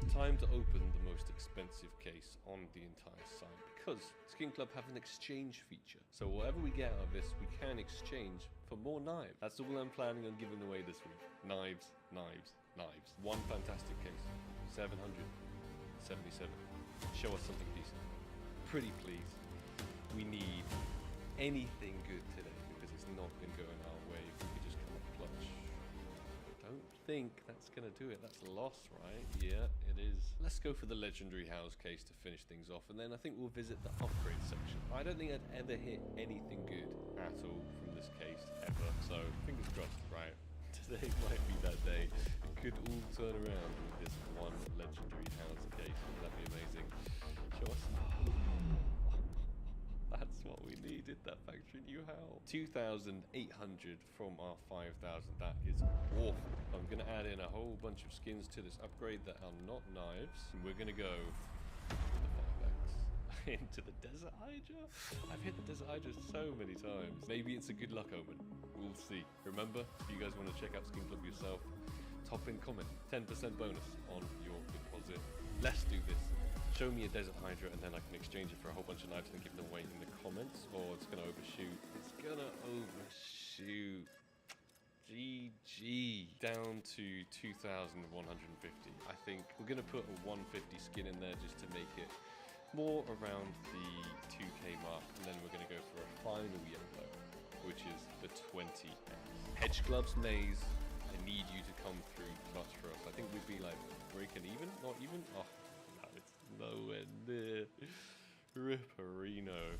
Time to open the most expensive case on the entire site, because Skin Club have an exchange feature. So whatever we get out of this, we can exchange for more knives. That's all I'm planning on giving away this week. Knives, knives, knives. 1 fantastic case. 777. Show us something decent. Pretty please. We need anything good today, because it's not been going our way. If we could just come up clutch. Don't think that's gonna do it. That's a loss, right? Yeah, it is. Let's go for the legendary house case to finish things off, and then I think we'll visit the upgrade section. I don't think I'd ever hit anything good at all from this case ever, so fingers crossed, right? Today might be that day. It could all turn around with this 1 legendary house case. That'd be amazing. Show us. That's what we needed, that factory new howl. 2,800 from our 5,000. That is awful. I'm going to add in a whole bunch of skins to this upgrade that are not knives. And we're going to go with the 5x into the Desert Hydra. I've hit the Desert Hydra so many times. Maybe it's a good luck omen. We'll see. Remember, if you guys want to check out Skin Club yourself, top in comment. 10% bonus on your deposit. Let's do this. Show me a Desert Hydra, and then I can exchange it for a whole bunch of knives and give them away in the comments, or it's going to overshoot. It's going to overshoot. GG. Down to 2,150. I think we're going to put a 150 skin in there just to make it more around the 2k mark, and then we're going to go for a final yellow, which is the 20. Hedge Gloves Maze, I need you to come through clutch for us. I think we'd be like breaking even, not even. Oh, no, it's nowhere near. Ripperino.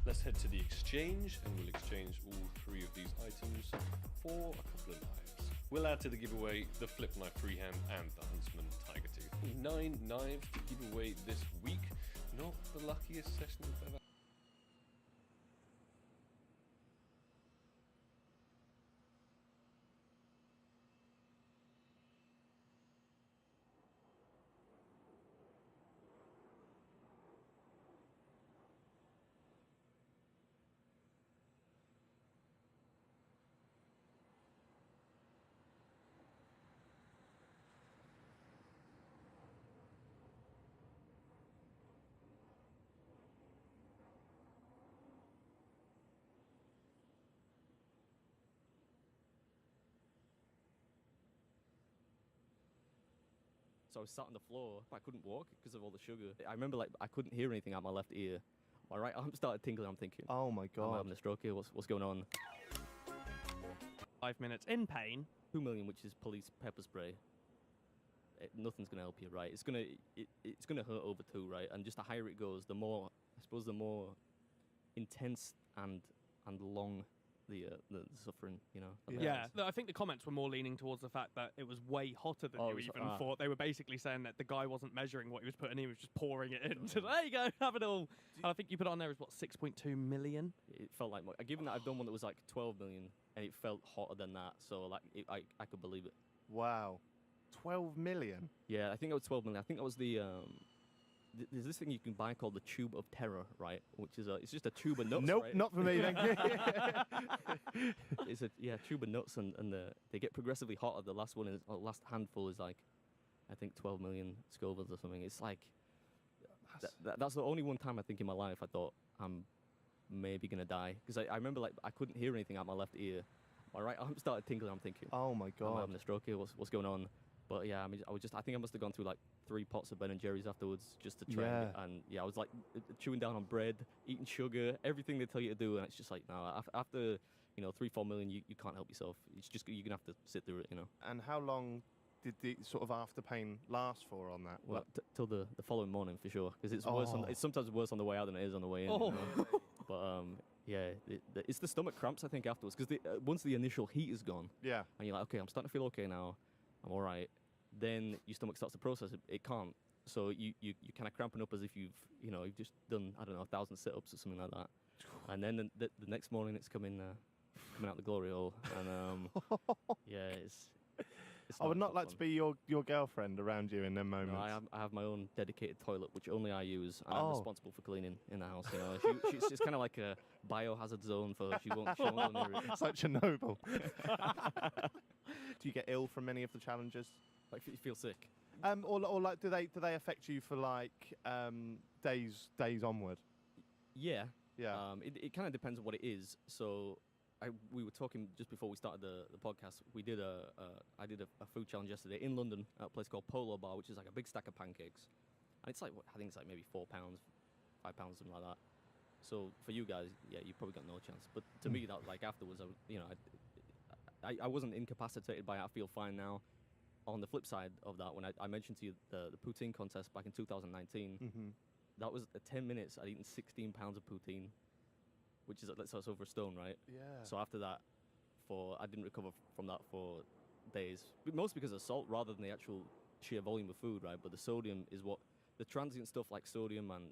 Let's head to the exchange, and we'll exchange all 3 of these items for a couple of knives. We'll add to the giveaway the Flip Knife Freehand and the Huntsman Tiger Tooth. 9 knives to give away this week. Not the luckiest session I've ever. So I was sat on the floor. I couldn't walk because of all the sugar. I remember like I couldn't hear anything out my left ear. My right arm started tingling. I'm thinking, oh my god, I'm having a stroke here. What's going on? 5 minutes in pain. 2 million, which is police pepper spray. Nothing's gonna help you, right? It's gonna hurt over 2, right? And just the higher it goes, the more I suppose the more intense and long the suffering, you know. Yeah, I think the comments were more leaning towards the fact that it was way hotter than you even thought. They were basically saying that the guy wasn't measuring what he was putting in, he was just pouring it in. So there you go, have it all. And I think you put on there is what, 6.2 million? It felt like more. Given that I've done one that was like 12 million, and it felt hotter than that, so like I could believe it. Wow, 12 million. Yeah, I think it was 12 million. I think that was the. There's this thing you can buy called the Tube of Terror, right? Which is it's just a tube of nuts. Nope, right? not for me. Thank you. It's a tube of nuts, and they get progressively hotter. The last one is last handful is like, I think 12 million Scovilles or something. It's like that's the only one time I think in my life I thought I'm maybe gonna die, because I remember like I couldn't hear anything out my left ear. My right arm started tingling. I'm thinking, oh my god, I'm having a stroke here. What's going on? But yeah, I mean, I think I must have gone through like 3 pots of Ben and Jerry's afterwards just to try. And yeah, I was like chewing down on bread, eating sugar, everything they tell you to do, and it's just like, no, after 3-4 million, you can't help yourself. It's just you're gonna have to sit through it, you know. And how long did the sort of after pain last for on that? Well, till the following morning for sure, because it's worse. It's sometimes worse on the way out than it is on the way in. Oh. You know? But yeah, it's the stomach cramps I think afterwards, because once the initial heat is gone, yeah, and you're like, okay, I'm starting to feel okay now, I'm all right. Then your stomach starts to process it. It can't. So you kind of cramping up as if you've just done, I don't know, 1,000 sit-ups or something like that. And then the next morning it's coming out the glory hole. And yeah, it's I would not like to be your girlfriend around you in them moments. No, I have my own dedicated toilet, which only I use, and I'm responsible for cleaning in the house. You know, she's kind of like a biohazard zone for her. She won't go near it. Such a noble. Do you get ill from any of the challenges? Like, you feel sick? Or like, do they affect you for like days onward? Yeah. Yeah. It kind of depends on what it is. So we were talking just before we started the podcast. I did a food challenge yesterday in London at a place called Polo Bar, which is like a big stack of pancakes, and it's like I think it's like maybe 4 pounds, 5 pounds, something like that. So for you guys, yeah, you probably got no chance. But to me, that like afterwards, I wasn't incapacitated by it. I feel fine now. On the flip side of that, when I mentioned to you the poutine contest back in 2019, that was 10 minutes. I'd eaten 16 pounds of poutine, which is so it's over a stone, right? Yeah. So after that, I didn't recover from that for days, mostly because of salt rather than the actual sheer volume of food, right? But the sodium is what the transient stuff like sodium and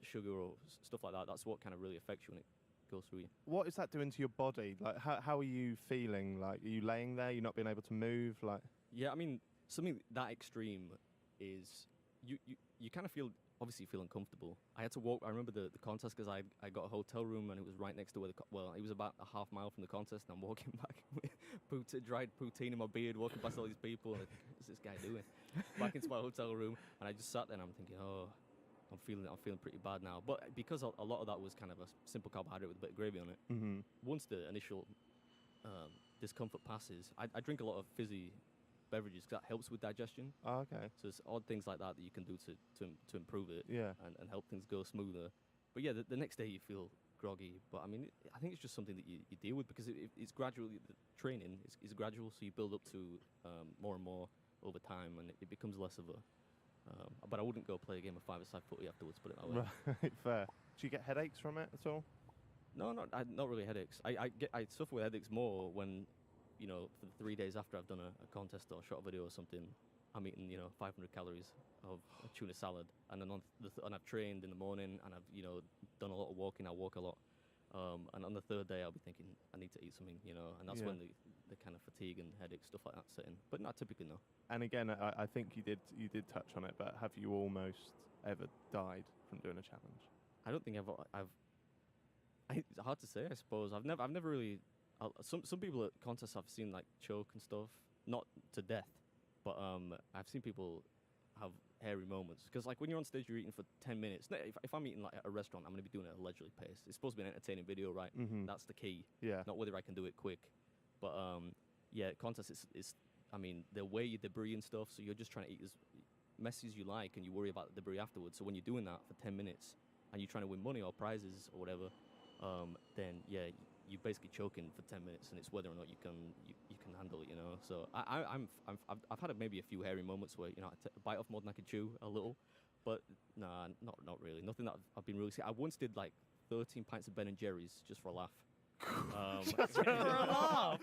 sugar or stuff like that. That's what kind of really affects you when it goes through you. What is that doing to your body? Like, how are you feeling? Like, are you laying there? You're not being able to move? Like. Yeah, I mean, something that extreme is you kind of feel uncomfortable. I had to walk. I remember the contest because I got a hotel room and it was right next to where it was about a half mile from the contest, and I'm walking back with dried poutine in my beard, walking past all these people. And what's this guy doing? Back into my hotel room, and I just sat there and I'm thinking, oh, I'm feeling pretty bad now. But because a lot of that was kind of a simple carbohydrate with a bit of gravy on it. Once the initial discomfort passes, I drink a lot of fizzy beverages because that helps with digestion. Oh, okay. So it's odd things like that you can do to improve it. Yeah. And help things go smoother. But yeah, the next day you feel groggy. But I mean, I think it's just something that you deal with because it's gradually, the training is gradual, so you build up to more and more over time, and it becomes less of a. But I wouldn't go play a game of five-a-side footy afterwards, put it that way. Right, fair. Do you get headaches from it at all? No, not really headaches. I suffer with headaches more when, for the 3 days after I've done a contest or shot a video or something, I'm eating 500 calories of a tuna salad, and then and I've trained in the morning, and I've done a lot of walking. I walk a lot, and on the third day I'll be thinking I need to eat something, and that's when the kind of fatigue and headache stuff like that set in. But not typically, no. And again, I think you did touch on it, but have you almost ever died from doing a challenge? I don't think it's hard to say, I suppose. I've never really. Some people at contests I've seen like choke and stuff, not to death, but I've seen people have hairy moments. Because like when you're on stage, you're eating for 10 minutes. If I'm eating like at a restaurant, I'm going to be doing it at a leisurely pace. It's supposed to be an entertaining video, right? Mhm. That's the key. Yeah. Not whether I can do it quick, but contests is I mean, they weigh your debris and stuff, so you're just trying to eat as messy as you like, and you worry about the debris afterwards. So when you're doing that for 10 minutes and you're trying to win money or prizes or whatever, then you're basically choking for 10 minutes, and it's whether or not you can handle it, So I've had maybe a few hairy moments where I bite off more than I can chew a little, but nah, not really. Nothing that I've been really sick. I once did like 13 pints of Ben and Jerry's just for a laugh. Just for a laugh.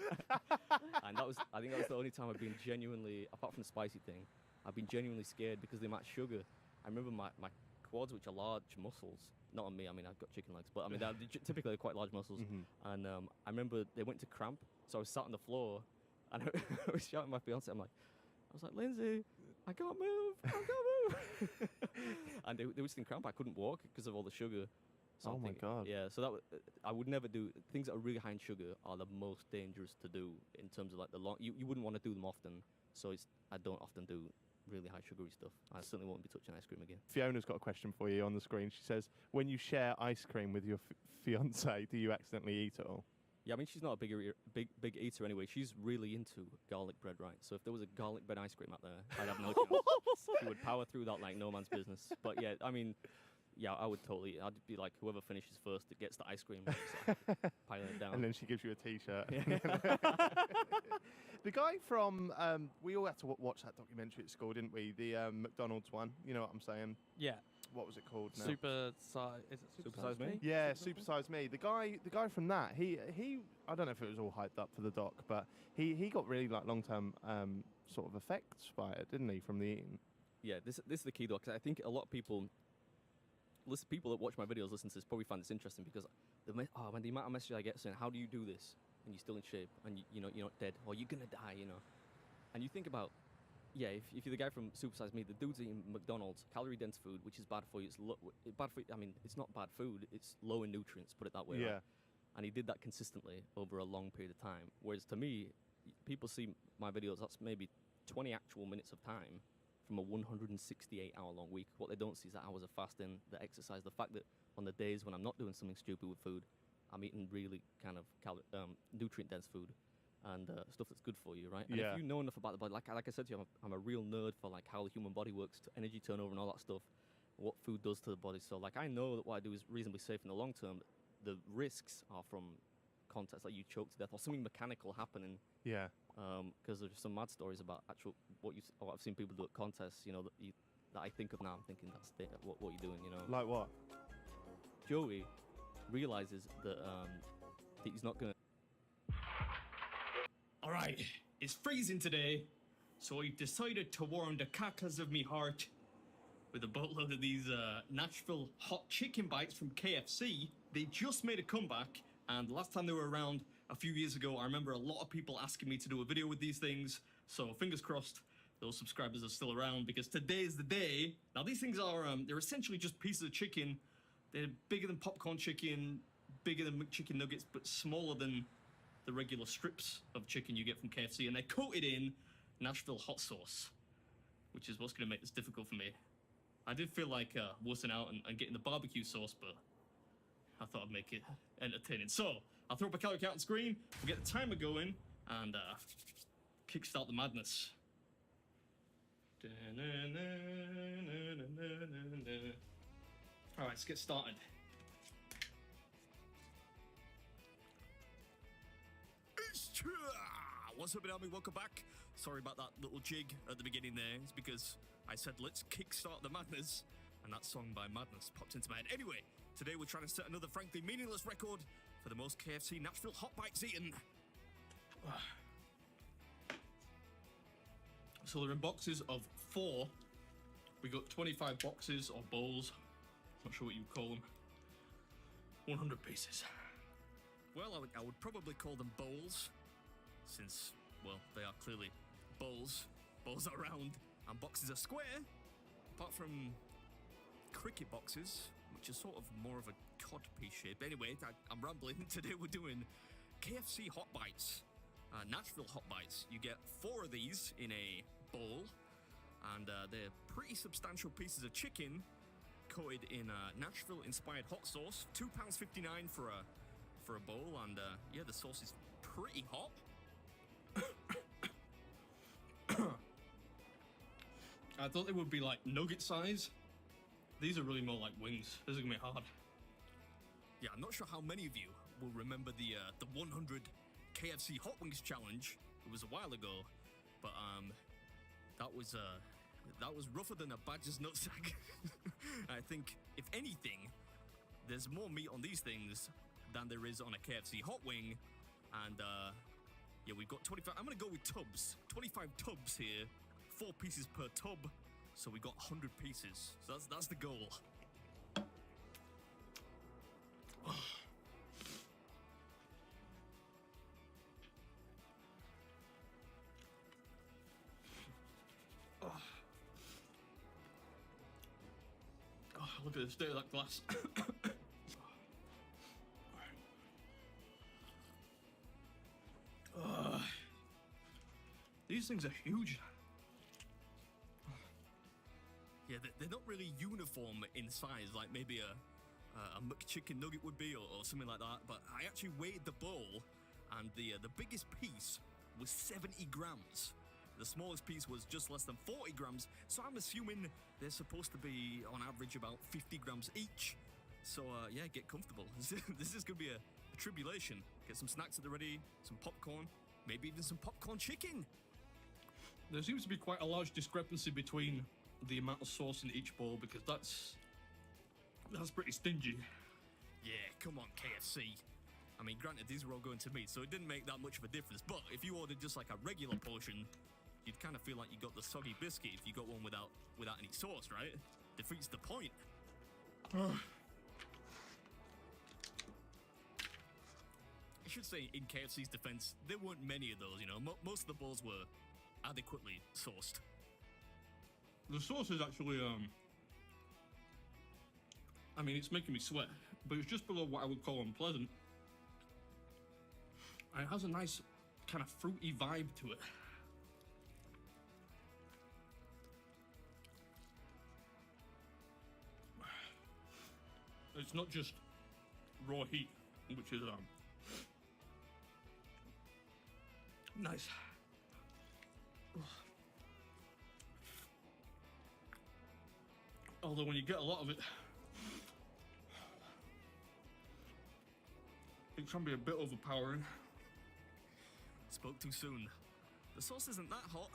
And I think that was the only time I've been genuinely, apart from the spicy thing, I've been genuinely scared because the amount of sugar. I remember my quads, which are large muscles. Not on me. I mean, I've got chicken legs, but I mean, they're typically quite large muscles. Mhm. And I remember they went to cramp, so I was sat on the floor, and I was shouting at my fiance. I was like, Lindsay, I can't move. And they were just in cramp. I couldn't walk because of all the sugar. So Oh I'm my thinking- God. Yeah, so I would never do things that are really high in sugar. Are the most dangerous to do in terms of like the long. You wouldn't want to do them often. So I don't often do really high sugary stuff. I certainly won't be touching ice cream again. Fiona's got a question for you on the screen. She says, when you share ice cream with your fiance, do you accidentally eat it all? Yeah, I mean, she's not a big eater anyway. She's really into garlic bread, right? So if there was a garlic bread ice cream out there, I'd have no chance. She would power through that like no man's business. But yeah, I mean, yeah, I would totally. I'd be like, whoever finishes first, that gets the ice cream, so piling it down. And then she gives you a T-shirt. Yeah. The guy from, we all had to watch that documentary at school, didn't we? The McDonald's one. You know what I'm saying? Yeah. What was it called now? Is it Super Size Me? Yeah, Super Size Me. The guy from that, he I don't know if it was all hyped up for the doc, but he got really like long-term sort of effects by it, didn't he, from the eating? Yeah, this is the key though, because I think a lot of people that watch my videos, listen to this, probably find this interesting because the amount of messages I get saying, how do you do this? And you're still in shape, and you're not dead, or you're gonna die, And you think about, if you're the guy from Super Size Me, the dude's eating McDonald's, calorie-dense food, which is bad for you. It's bad for. I mean, it's not bad food. It's low in nutrients. Put it that way. Yeah. Right? And he did that consistently over a long period of time. Whereas to me, people see my videos. That's maybe 20 actual minutes of time from a 168-hour-long week. What they don't see is the hours of fasting, the exercise, the fact that on the days when I'm not doing something stupid with food, I'm eating really kind of nutrient-dense food and stuff that's good for you, right? And Yeah. if you know enough about the body, like I said to you, I'm a real nerd for like how the human body works, energy turnover and all that stuff, what food does to the body. So like I know that what I do is reasonably safe in the long term. The risks are from contests like you choke to death or something mechanical happening. Yeah. Because there's some mad stories about actual what I've seen people do at contests, that I think of now. I'm thinking that's what you're doing, Like what? Joey realizes that he's not gonna. All right, it's freezing today, so I've decided to warm the cacas of me heart with a boatload of these Nashville hot chicken bites from KFC. They just made a comeback, and the last time they were around a few years ago, I remember a lot of people asking me to do a video with these things, so fingers crossed those subscribers are still around, because today is the day. Now these things are, they're essentially just pieces of chicken. They're bigger than popcorn chicken, bigger than McChicken nuggets, but smaller than the regular strips of chicken you get from KFC, and they're coated in Nashville hot sauce, which is what's going to make this difficult for me. I did feel like wussing out and getting the barbecue sauce, but I thought I'd make it entertaining. So I'll throw up a calorie count on screen, we'll get the timer going, and kickstart the madness. All right, let's get started. What's up, everybody? Welcome back. Sorry about that little jig at the beginning there. It's because I said, let's kickstart the madness, and that song by Madness popped into my head. Anyway, today we're trying to set another frankly meaningless record for the most KFC Nashville hot bites eaten. So they're in boxes of 4. We got 25 boxes or bowls. Not sure what you call them. 100 pieces. Well, I would probably call them bowls, since, well, they are clearly bowls. Bowls are round and boxes are square, apart from cricket boxes, which is sort of more of a codpiece shape. Anyway, I'm rambling. Today we're doing KFC Hot Bites, Nashville Hot Bites. You get 4 of these in a bowl, and they're pretty substantial pieces of chicken coated in Nashville-inspired hot sauce. £2.59 for a bowl, and yeah, the sauce is pretty hot. I thought they would be like nugget size. These are really more like wings. This is gonna be hard. Yeah, I'm not sure how many of you will remember the 100 KFC Hot Wings challenge. It was a while ago, but that was rougher than a badger's nutsack. I think, if anything, there's more meat on these things than there is on a KFC hot wing, and yeah, we've got 25. I'm gonna go with tubs. 25 tubs here, 4 pieces per tub, so we got 100 pieces. So that's the goal. Oh, look at the state of that glass. These things are huge. Yeah, they're not really uniform in size, like maybe a McChicken nugget would be, or something like that. But I actually weighed the bowl, and the biggest piece was 70 grams. The smallest piece was just less than 40 grams, so I'm assuming they're supposed to be, on average, about 50 grams each. So, yeah, get comfortable. This is going to be a tribulation. Get some snacks at the ready, some popcorn, maybe even some popcorn chicken. There seems to be quite a large discrepancy between the amount of sauce in each bowl, because that's pretty stingy. Yeah, come on, KFC. I mean, granted, these were all going to meat, so it didn't make that much of a difference. But if you ordered just like a regular portion, you'd kind of feel like you got the soggy biscuit if you got one without any sauce, right? Defeats the point. I should say, in KFC's defense, there weren't many of those, you know. Most of the bowls were adequately sauced. The sauce is actually, I mean, it's making me sweat, but it's just below what I would call unpleasant. And it has a nice kind of fruity vibe to it. It's not just raw heat, which is nice. Although when you get a lot of it, it can be a bit overpowering. Spoke too soon. The sauce isn't that hot,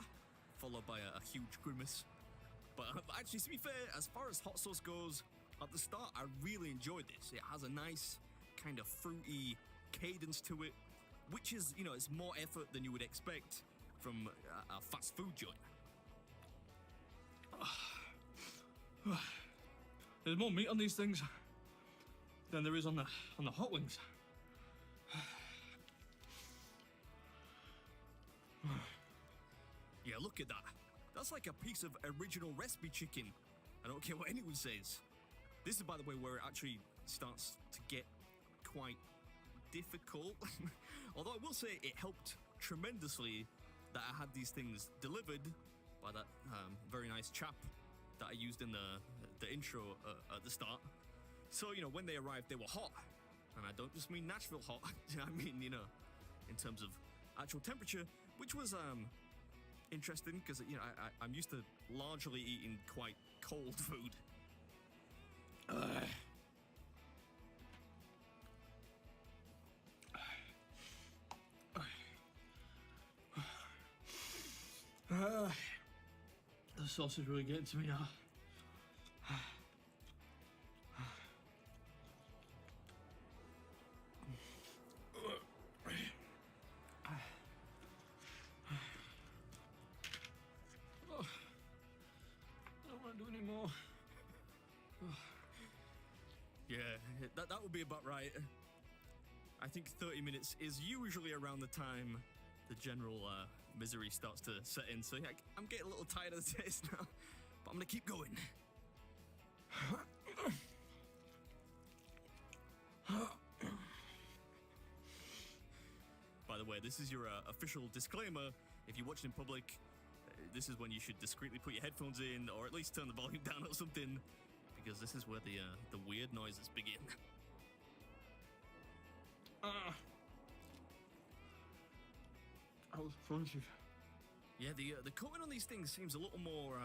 followed by a huge grimace. But actually, to be fair, as far as hot sauce goes, at the start, I really enjoyed this. It has a nice kind of fruity cadence to it, which is, you know, it's more effort than you would expect from a fast food joint. There's more meat on these things than there is on the hot wings. Yeah, look at that. That's like a piece of original recipe chicken. I don't care what anyone says. This is, by the way, where it actually starts to get quite difficult. Although I will say it helped tremendously that I had these things delivered by that very nice chap that I used in the intro at the start. So, you know, when they arrived, they were hot. And I don't just mean Nashville hot. I mean, you know, in terms of actual temperature, which was interesting because, you know, I'm used to largely eating quite cold food. The sauce is really getting to me now. that would be about right. I think 30 minutes is usually around the time the general misery starts to set in. So yeah, I'm getting a little tired of the taste now, but I'm gonna keep going. By the way, this is your official disclaimer. If you're watching in public, this is when you should discreetly put your headphones in, or at least turn the volume down or something, because this is where the weird noises begin. I was punching. Yeah, the coating on these things seems a little more